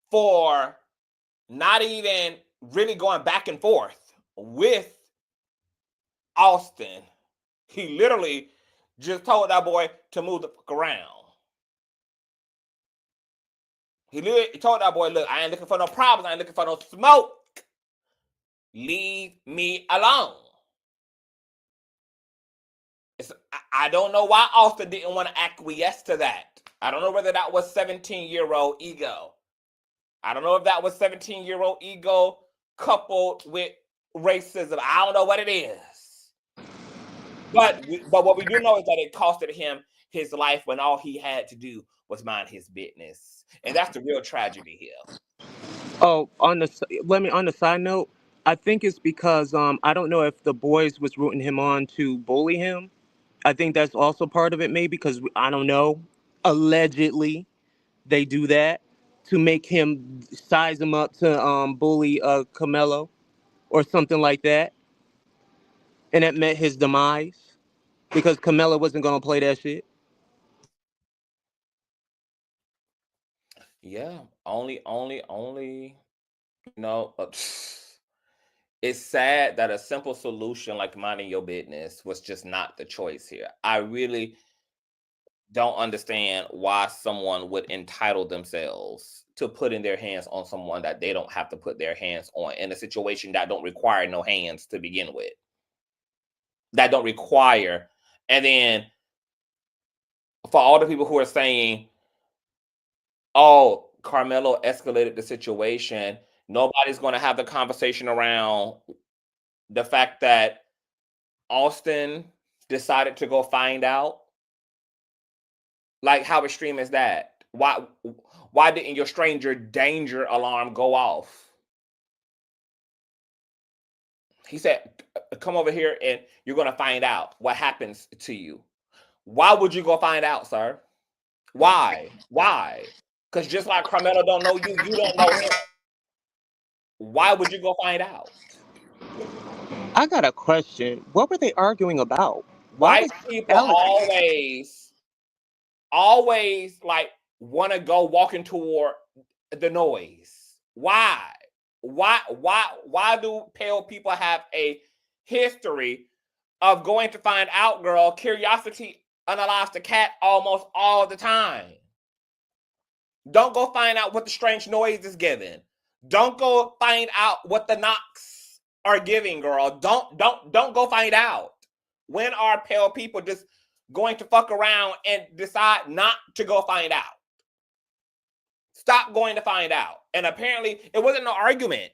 for not even really going back and forth with Austin. He literally just told that boy to move the fuck around. He literally told that boy, look, I ain't looking for no problems. I ain't looking for no smoke. Leave me alone. I don't know why Austin didn't want to acquiesce to that. I don't know whether that was 17-year-old ego. I don't know if that was 17-year-old ego coupled with racism. I don't know what it is. But what we do know is that it costed him his life when all he had to do was mind his business. And that's the real tragedy here. Oh, on the side note, I think it's because I don't know if the boys was rooting him on to bully him. I think that's also part of it, maybe, because I don't know. Allegedly, they do that to make him size him up to bully Karmelo or something like that, and that meant his demise because Karmelo wasn't gonna play that shit. Yeah, only, you know, it's sad that a simple solution like minding your business was just not the choice here. I really don't understand why someone would entitle themselves to putting their hands on someone that they don't have to put their hands on in a situation that don't require no hands to begin with. That don't require. And then for all the people who are saying, oh, Karmelo escalated the situation, nobody's going to have the conversation around the fact that Austin decided to go find out. Like, how extreme is that? Why didn't your stranger danger alarm go off? He said, come over here and you're going to find out what happens to you. Why would you go find out, sir? Why? Because just like Karmelo don't know you, you don't know him. Why would you go find out? I got a question. What were they arguing about? White people always like want to go walking toward the noise. Why do pale people have a history of going to find out, girl? Curiosity unallows the cat almost all the time. Don't go find out what the strange noise is giving. Don't go find out what the knocks are giving, girl. Don't go find out. When are pale people just going to fuck around and decide not to go find out? Stop going to find out. And apparently it wasn't no argument.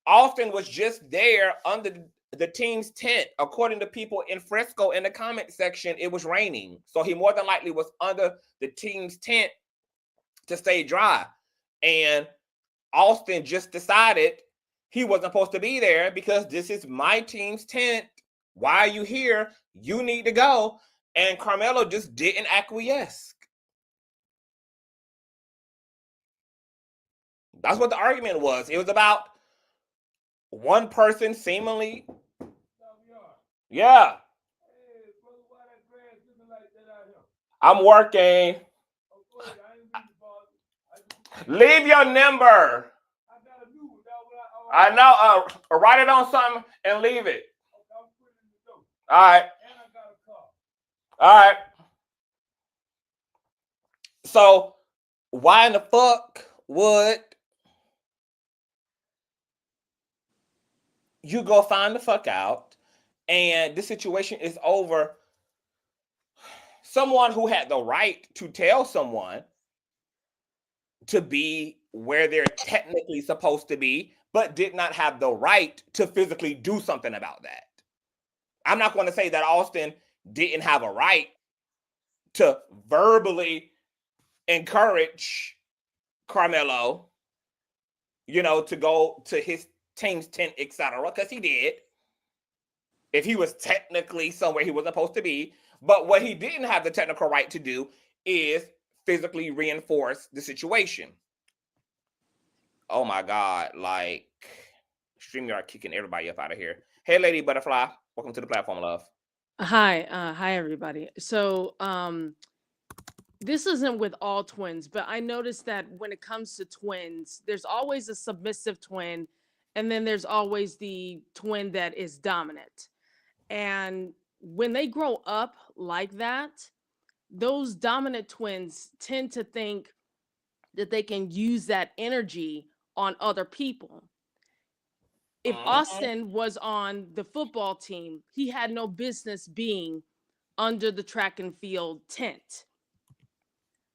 Austin was just there under the team's tent. According to people in Frisco in the comment section, it was raining. So he more than likely was under the team's tent to stay dry. And Austin just decided he wasn't supposed to be there because this is my team's tent. Why are you here? You need to go. And Karmelo just didn't acquiesce. That's what the argument was. It was about one person seemingly. Yeah. I'm working. Leave your number. I know. Write it on something and leave it. All right. All right. So why in the fuck would you go find the fuck out and this situation is over? Someone who had the right to tell someone to be where they're technically supposed to be, but did not have the right to physically do something about that. I'm not going to say that Austin didn't have a right to verbally encourage Karmelo, to go to his team's tent, etc., because he did. If he was technically somewhere he wasn't supposed to be. But what he didn't have the technical right to do is physically reinforce the situation. Oh my God, like StreamYard kicking everybody up out of here. Hey, Lady Butterfly, welcome to the platform, love. Hi everybody. So this isn't with all twins, but I noticed that when it comes to twins, there's always a submissive twin, and then there's always the twin that is dominant. And when they grow up like that, those dominant twins tend to think that they can use that energy on other people. If Austin was on the football team, he had no business being under the track and field tent.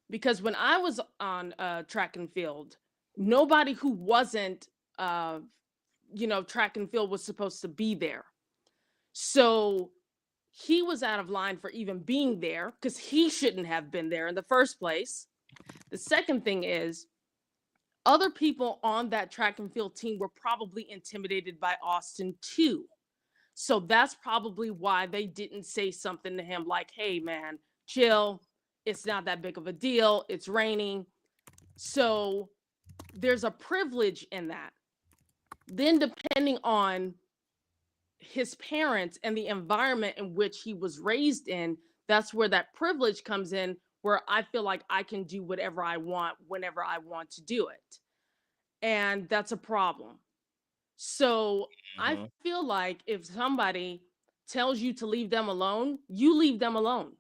Because when I was on track and field, nobody who wasn't, track and field was supposed to be there. So he was out of line for even being there because he shouldn't have been there in the first place. The second thing is, other people on that track and field team were probably intimidated by Austin too. So that's probably why they didn't say something to him like, hey man, chill. It's not that big of a deal. It's raining. So there's a privilege in that. Then depending on his parents and the environment in which he was raised in, that's where that privilege comes in, where I feel like I can do whatever I want whenever I want to do it. And that's a problem. So I feel like if somebody tells you to leave them alone, you leave them alone.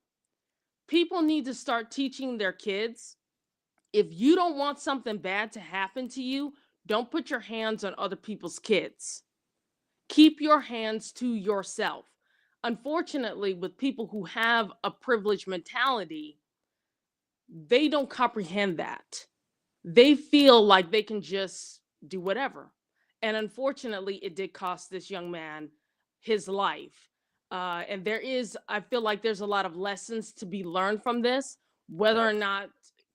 People need to start teaching their kids, if you don't want something bad to happen to you, don't put your hands on other people's kids. Keep your hands to yourself. Unfortunately, with people who have a privileged mentality, they don't comprehend that. They feel like they can just do whatever. And unfortunately, it did cost this young man his life. And I feel like there's a lot of lessons to be learned from this. Whether or not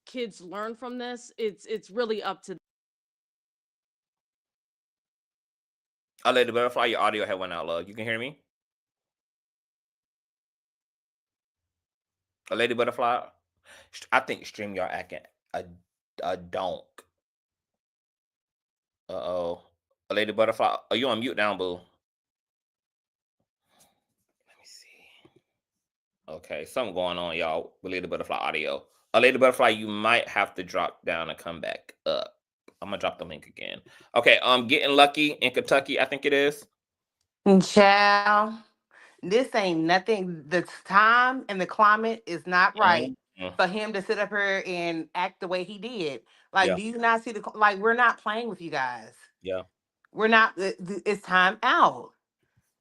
kids learn from this, it's really up to them. Lady Butterfly, your audio had went out, love. You can hear me? Lady Butterfly, I think StreamYard acting a donk. Uh-oh. Lady Butterfly, are you on mute down, boo? Let me see. Okay, something going on, y'all, with Lady Butterfly audio. Lady Butterfly, you might have to drop down and come back up. I'm gonna drop the link again. Okay, Getting Lucky in Kentucky, I think it is. Child, this ain't nothing. The time and the climate is not right Mhm. for him to sit up here and act the way he did. Like, Yeah, do you not see like, we're not playing with you guys. yeah, We're not. It's time out.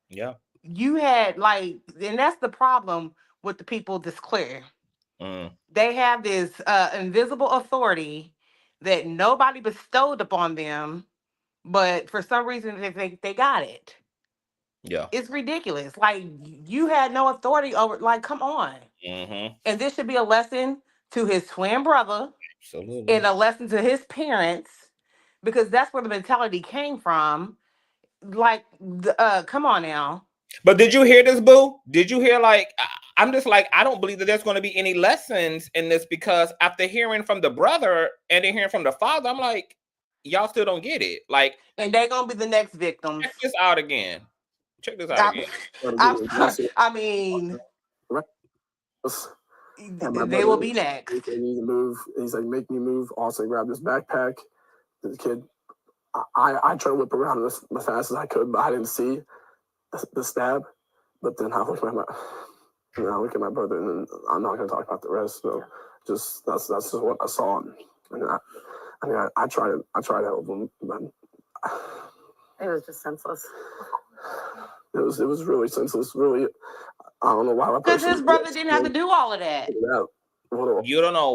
yeah. You had like, and that's the problem with the people that's clear. Mm, They have this invisible authority that nobody bestowed upon them, but for some reason they got it. yeah. It's ridiculous. Like, you had no authority over. Like, come on. Mm-hmm. And this should be a lesson to his twin brother and Absolutely. a lesson to his parents, because that's where the mentality came from. Like, come on now. But did you hear this, boo? Did you hear, like, I'm just like, I don't believe that there's going to be any lessons in this, because after hearing from the brother and then hearing from the father, I'm like, y'all still don't get it. Like, And they're gonna be the next victims. check this out again. Check this out again. I mean, And my they will brother, be next. he need to move. He's like, make me move. Also, grab this backpack. The kid, I tried to whip around as fast as I could, but I didn't see the stab. But then I look at my brother, and then I'm not going to talk about the rest. So just that's just what I saw. And I try to help him, but It was just senseless. it was really senseless. Really, I don't know why. Because his brother didn't have to do all of that. You don't know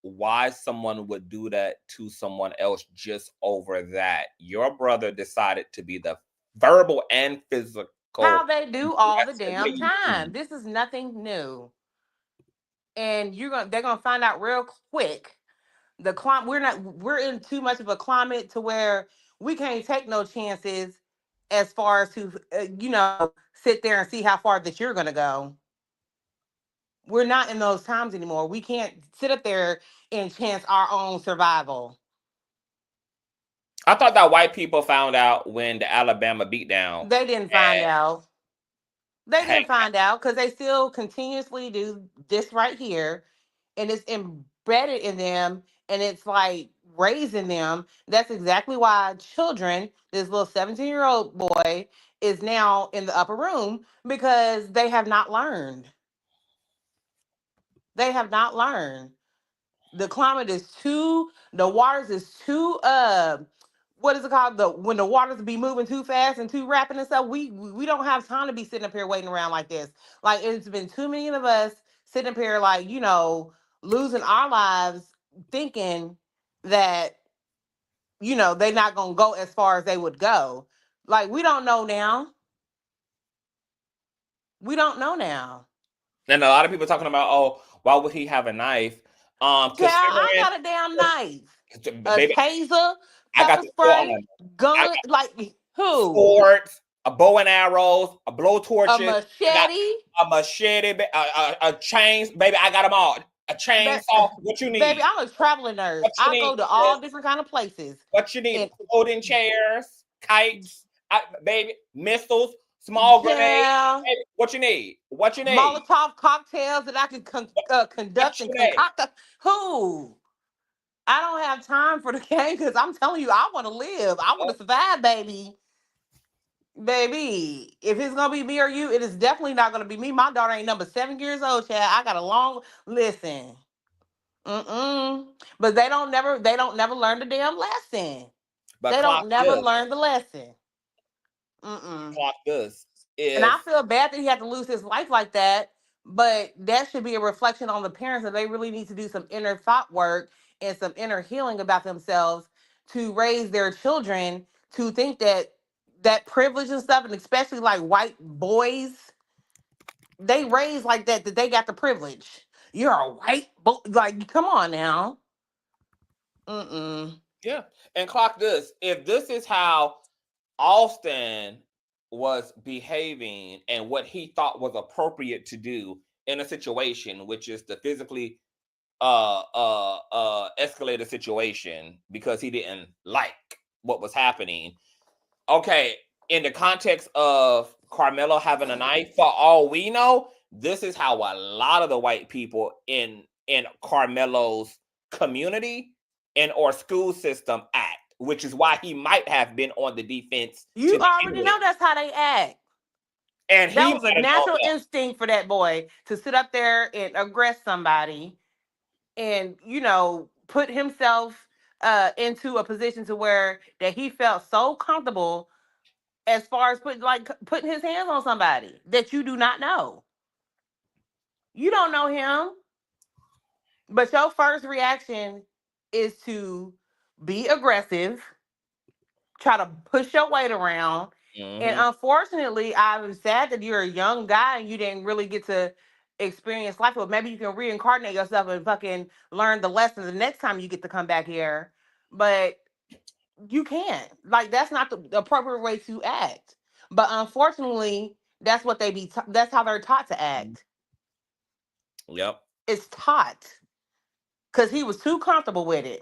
why someone would do that to someone else just over that. Your brother decided to be the verbal and physical. How they do all the damn time. This is nothing new. And they're gonna find out real quick. The climate, we're in too much of a climate to where we can't take no chances as far as to sit there and see how far that you're gonna go. We're not in those times anymore. We can't sit up there and chance our own survival. I thought that white people found out when the Alabama beatdown. They didn't find out. They didn't find out because they still continuously do this right here, and it's embedded in them, and it's like raising them. That's exactly why children, this little 17-year-old boy, is now in the upper room, because they have not learned. They have not learned. The climate is too, the waters is too what is it called? When the waters be moving too fast and too rapid and stuff, we don't have time to be sitting up here waiting around like this. Like, it's been too many of us sitting up here, like, losing our lives thinking that they're not gonna go as far as they would go. Like, we don't know now. We don't know now. And a lot of people talking about, oh, why would he have a knife? I got a damn knife, Baby, a taser, I got pepper the spray, gun. Like, who? Swords, a bow and arrows, a blowtorches, A machete, a machete, a chains, baby. I got them all. A chainsaw. What you need? Baby, I'm a traveling nurse. I go to all different kind of places. What you need? Folding chairs, kites, baby, missiles, small grenades. Baby, what you need? What you need? Molotov cocktails that I can conduct and concoct. Who? I don't have time for the game, because I'm telling you, I want to live. I want to survive, baby. Baby, if it's gonna be me or you, it is definitely not gonna be me. My daughter ain't number 7 years old, Chad. I got a long listen. But they don't never learn the damn lesson. But they don't never learn the lesson. Clock this. And I feel bad that he had to lose his life like that. But that should be a reflection on the parents, that they really need to do some inner thought work and some inner healing about themselves to raise their children to think that privilege and stuff, and especially like white boys, they raise like that they got the privilege. You're a white boy. Like, come on now. Yeah. And clock this. If this is how Austin was behaving and what he thought was appropriate to do in a situation, which is to physically escalate a situation because he didn't like what was happening. Okay, in the context of Karmelo having a knife, for all we know, this is how a lot of the white people in Karmelo's community and or school system act, which is why he might have been on the defense. You already know that's how they act. And that he was a natural instinct for that boy to sit up there and aggress somebody and, you know, put himself into a position to where that he felt so comfortable as far as putting his hands on somebody that you do not know. You don't know him, but your first reaction is to be aggressive, try to push your weight around. And unfortunately, I'm sad that you're a young guy and you didn't really get to experience life. But maybe you can reincarnate yourself and fucking learn the lesson the next time you get to come back here. But you can't. Like, that's not the appropriate way to act. But unfortunately, that's what that's how they're taught to act. Yep. It's taught. Because he was too comfortable with it.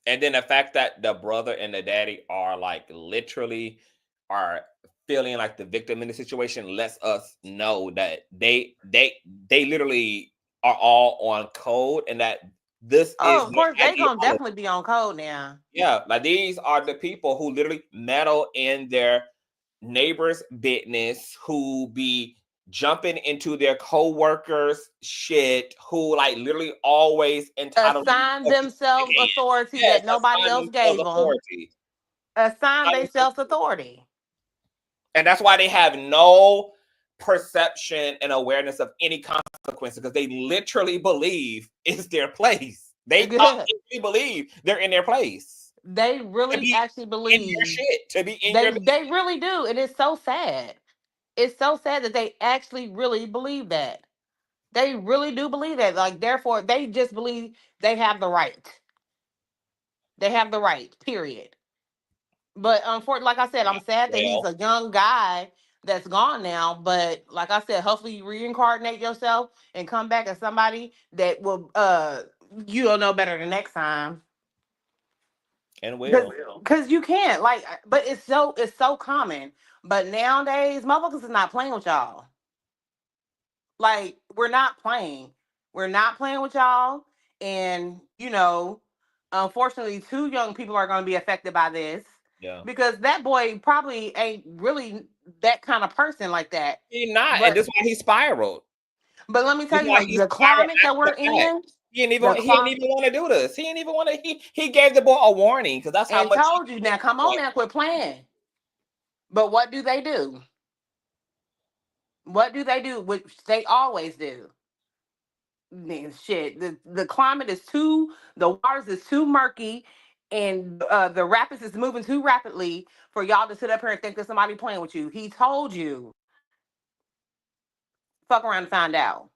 And then the fact that the brother and the daddy are like literally are feeling like the victim in the situation lets us know that they literally are all on code, and that this is of course they gonna definitely be on code now. Yeah, like these are the people who literally meddle in their neighbors' business, who be jumping into their co-workers' shit, who like literally always entitled assign themselves authority that nobody else gave them. Assign themselves authority. And that's why they have no perception and awareness of any consequences, because they literally believe it's their place. They completely believe they're in their place. They really actually believe in your shit, to be in they, your they really do. And it's so sad. It's so sad that they actually really believe that. They really do believe that. Like, therefore, they just believe they have the right. They have the right, period. But unfortunately, like I said, I'm sad that he's a young guy that's gone now. But like I said, hopefully you reincarnate yourself and come back as somebody that will you'll know better the next time. And will. Because you can't. Like, but it's so common. But nowadays, motherfuckers is not playing with y'all. Like, we're not playing. We're not playing with y'all. And, you know, unfortunately, 2 young people are going to be affected by this. Yeah. Because that boy probably ain't really that kind of person like that. He's not. And that's why he spiraled. But let me tell you, like, the climate that we're in. He didn't even want to do this. He didn't even want to. He gave the boy a warning, because that's how much. Told you, now come on now, quit playing. But what do they do? What do they do? Which they always do. Man, shit. The climate is the waters is too murky, and the rapids is moving too rapidly for y'all to sit up here and think that somebody playing with you. He told you. Fuck around and find out.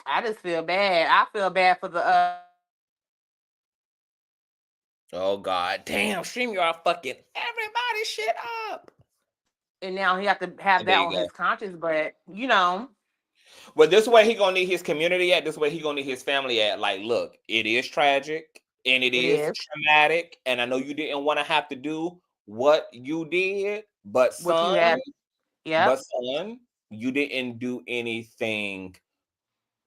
I just feel bad. I feel bad for the Oh God, damn, stream y'all fucking everybody shit up. And now he have to have that on his conscience, but you know. But this way he gonna need his community at. This way he gonna need his family at. Like, look, it is tragic and it is traumatic, and I know you didn't want to have to do what you did, but son, you didn't do anything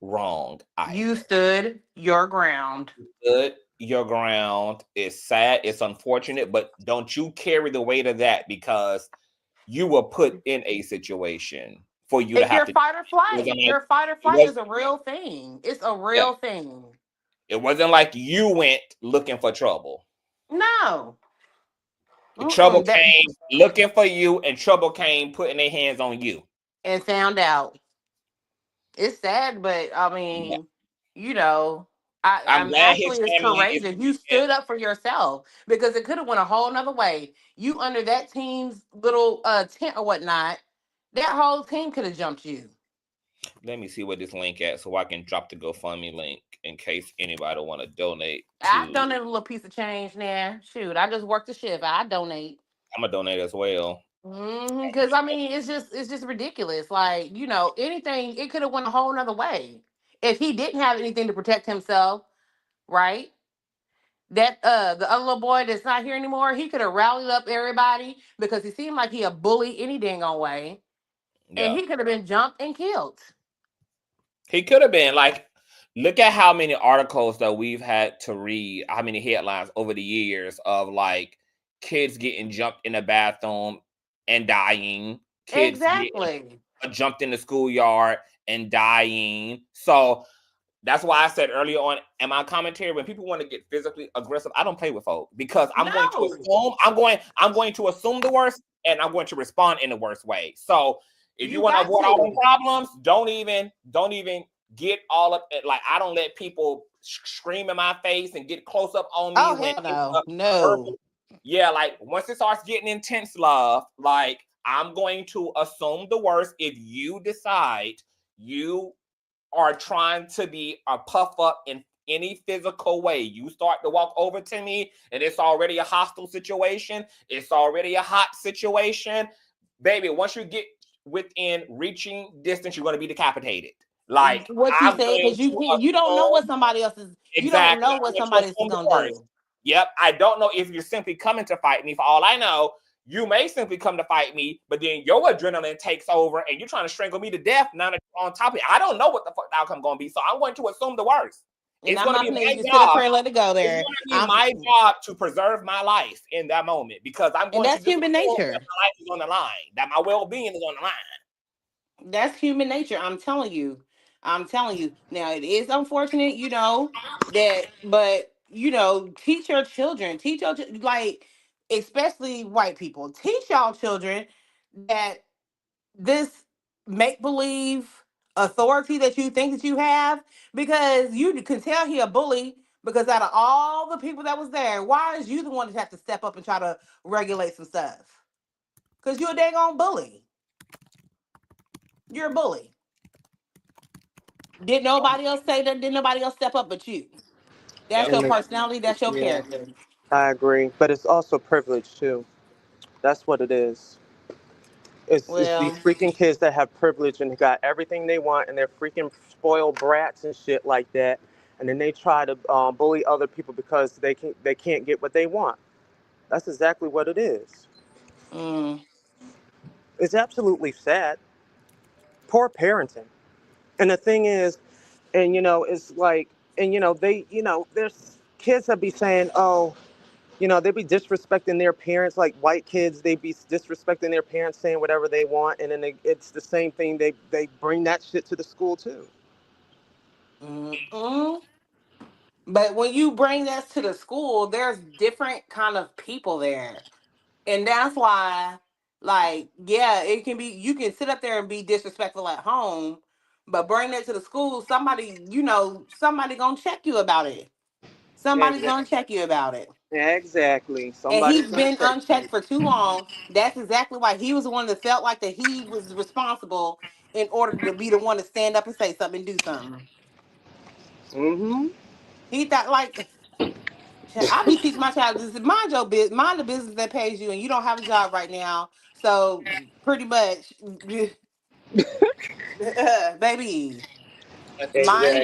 wrong. You stood your ground. Your ground. Is sad, it's unfortunate, but don't you carry the weight of that, because you were put in a situation for you to have to fight or flight. Your fight or flight is a real thing. It's a real thing. It wasn't like you went looking for trouble. No. Trouble came looking for you, and trouble came putting their hands on you. And found out. It's sad, but I mean, you know, I'm actually as courageous. You stood up for yourself, because it could have went a whole nother way. You under that team's little tent or whatnot, that whole team could have jumped you. Let me see what this link at, so I can drop the GoFundMe link in case anybody want to donate. I donate a little piece of change now. Shoot, I just worked the shift. I donate. I'm gonna donate as well. Because I mean, it's just ridiculous. Like, you know, anything, it could have went a whole nother way if he didn't have anything to protect himself, right? That the other little boy that's not here anymore, he could have rallied up everybody, because he seemed like he a bully any dang on way. And Yeah. he could have been jumped and killed. He could have been. Like, look at how many articles that we've had to read, how many headlines over the years of like kids getting jumped in a bathroom and dying, kids getting Exactly. jumped in the schoolyard and dying. So that's why I said earlier on in my commentary, when people want to get physically aggressive, I don't play with folks because I'm going to assume the worst and I'm going to respond in the worst way. So if you want to avoid all the problems, don't even get all up. Like, I don't let people scream in my face and get close up on me Oh, when hell no. yeah, like once it starts getting intense, love, like I'm going to assume the worst. If you decide you are trying to be a puff up in any physical way, you start to walk over to me and it's already a hostile situation, it's already a hot situation, baby, once you get within reaching distance, you're going to be decapitated. Like, what you said, because you don't know what somebody else is. You don't know what somebody else is gonna do. Yep, I don't know if you're simply coming to fight me. For all I know, you may simply come to fight me, but then your adrenaline takes over and you're trying to strangle me to death. Now that you're on top of it, I don't know what the fuck the outcome going to be, so I'm going to assume the worst. And It's I'm going to not be going my to sit job. up here and let it go there. It's going to be my job to preserve my life in that moment because I'm going and that's to human nature. that my life is on the line, that my well-being is on the line. That's human nature. I'm telling you. Now, it is unfortunate, but teach your children, like, especially white people, teach y'all children that this make believe authority that you think that you have, because you can tell he a bully, because out of all the people that was there, why is you the one that have to step up and try to regulate some stuff? Because you're a dang on bully. You're a bully. Did nobody else say that? Did nobody else step up but you? That's your personality. That's your character. I agree, but it's also privilege too. That's what it is. It's these Well, freaking kids that have privilege and got everything they want, and they're freaking spoiled brats and shit like that. And then they try to bully other people because they can't get what they want. That's exactly what it is. mm, It's absolutely sad. Poor parenting. And the thing is, and it's like, and there's kids that be saying, oh, they be disrespecting their parents, like white kids, they be disrespecting their parents, saying whatever they want, and then it's the same thing. They bring that shit to the school too. mm. But when you bring that to the school, there's different kind of people there, and that's why, like, yeah, it can be. You can sit up there and be disrespectful at home, but bring that to the school. Somebody gonna check you about it. Somebody's Exactly. gonna check you about it. Exactly. And Somebody's he's gonna been check you. unchecked for too long. That's exactly why he was the one that felt like that he was responsible in order to be the one to stand up and say something and do something. Mm-hmm. He thought, like, I be teaching my child, this is mind your business, mind the business that pays you, and you don't have a job right now. So pretty much, baby, mind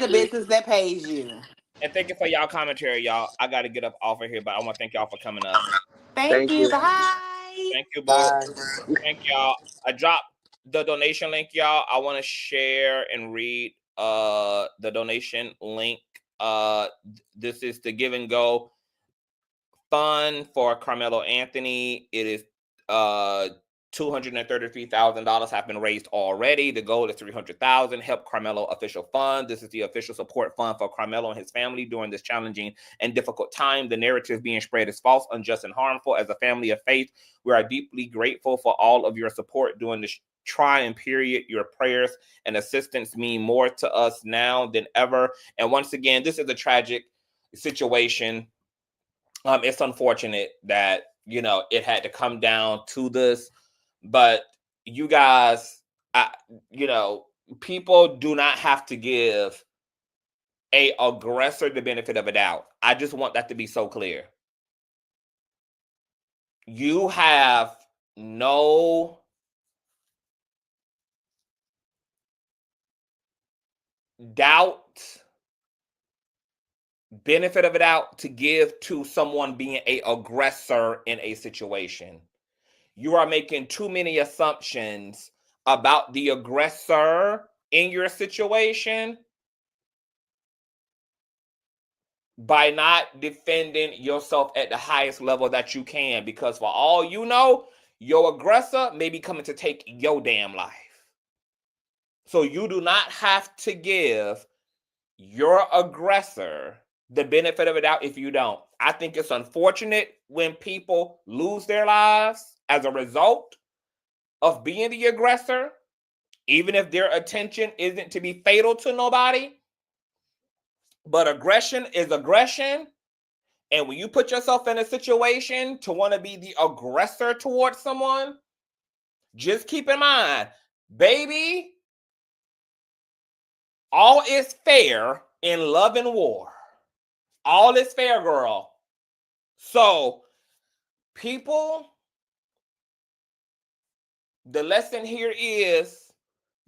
the Exactly. business that pays you. And thank you for y'all commentary, y'all. I got to get up off of here, but I want to thank y'all for coming up. Thank Thank you. you. Bye. Thank you, boo. Bye. Thank y'all. I dropped the donation link, y'all. I want to share and read the donation link. This is the Give and Go fund for Karmelo Anthony. It is $233,000 have been raised already. The goal is $300,000. Help Karmelo official fund. This is the official support fund for Karmelo and his family during this challenging and difficult time. The narrative being spread is false, unjust, and harmful. As a family of faith, we are deeply grateful for all of your support during this trying period. Your prayers and assistance mean more to us now than ever. And once again, this is a tragic situation. It's unfortunate that it had to come down to this, but you guys, people do not have to give a aggressor the benefit of a doubt. I just want that to be so clear. You have no doubt, benefit of a doubt to give to someone being a aggressor in a situation. You are making too many assumptions about the aggressor in your situation by not defending yourself at the highest level that you can, because for all you know, your aggressor may be coming to take your damn life. So you do not have to give your aggressor the benefit of the doubt if you don't. I think it's unfortunate when people lose their lives as a result of being the aggressor, even if their attention isn't to be fatal to nobody. But aggression is aggression. And when you put yourself in a situation to want to be the aggressor towards someone, just keep in mind, baby, all is fair in love and war. All is fair, girl. So, people, the lesson here is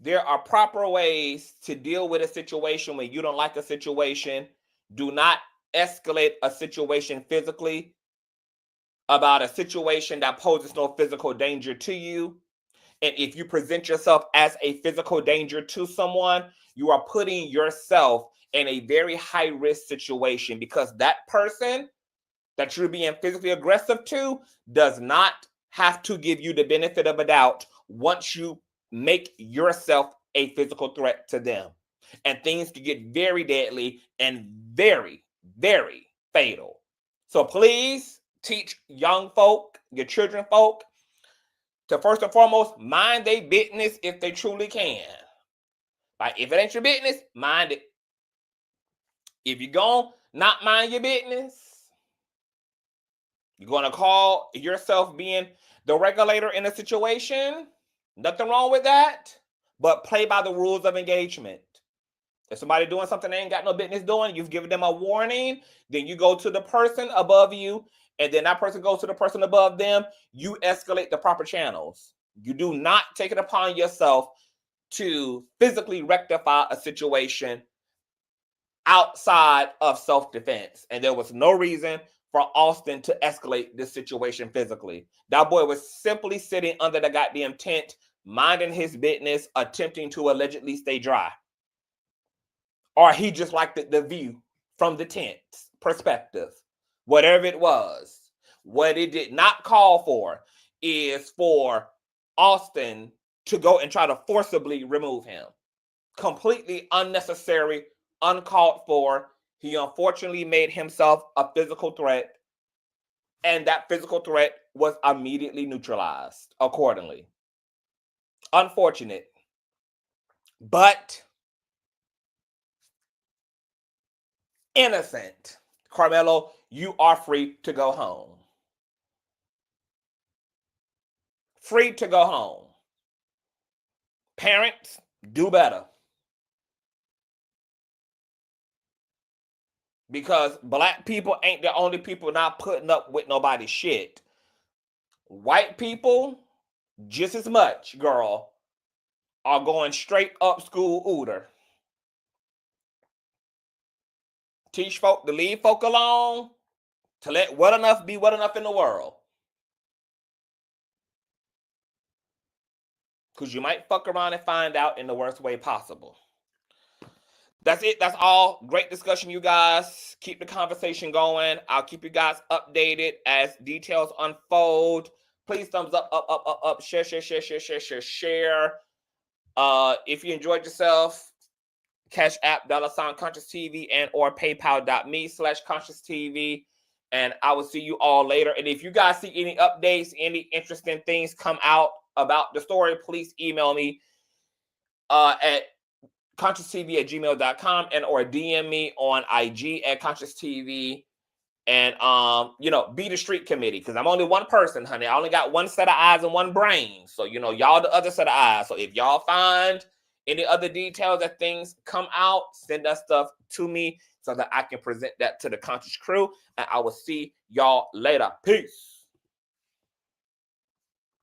there are proper ways to deal with a situation when you don't like a situation. Do not escalate a situation physically about a situation that poses no physical danger to you. And if you present yourself as a physical danger to someone, you are putting yourself in a very high risk situation, because that person that you're being physically aggressive to does not have to give you the benefit of a doubt once you make yourself a physical threat to them. And things can get very deadly and very, very fatal. So please teach young folk, your children folk, to first and foremost mind their business if they truly can. Like, if it ain't your business, mind it. If you're gonna not mind your business, you're gonna call yourself being the regulator in a situation. Nothing wrong with that, but play by the rules of engagement. If somebody doing something they ain't got no business doing, you've given them a warning, then you go to the person above you, and then that person goes to the person above them. You escalate the proper channels. You do not take it upon yourself to physically rectify a situation outside of self-defense. And there was no reason for Austin to escalate this situation physically. That boy was simply sitting under the goddamn tent, minding his business, attempting to allegedly stay dry. Or he just liked the view from the tent perspective. Whatever it was. What it did not call for is for Austin to go and try to forcibly remove him. Completely unnecessary, uncalled for. He unfortunately made himself a physical threat, and that physical threat was immediately neutralized accordingly. Unfortunate. But innocent. Karmelo, you are free to go home. Free to go home. Parents, do better. Because black people ain't the only people not putting up with nobody's shit. White people, just as much, girl, are going straight up school Uber. Teach folk to leave folk alone, to let what enough be what enough in the world. Because you might fuck around and find out in the worst way possible. That's it. That's all. Great discussion, you guys. Keep the conversation going. I'll keep you guys updated as details unfold. Please thumbs up, share. If you enjoyed yourself, Cash App, $Consciouztv, and or PayPal.me/Consciouztv. And I will see you all later. And if you guys see any updates, any interesting things come out about the story, please email me at Consciouztv@gmail.com and or DM me on IG at Consciouztv. And be the street committee, because I'm only one person, honey. I only got one set of eyes and one brain. So y'all the other set of eyes. So if y'all find any other details that things come out, send that stuff to me so that I can present that to the Conscious crew. And I will see y'all later. Peace.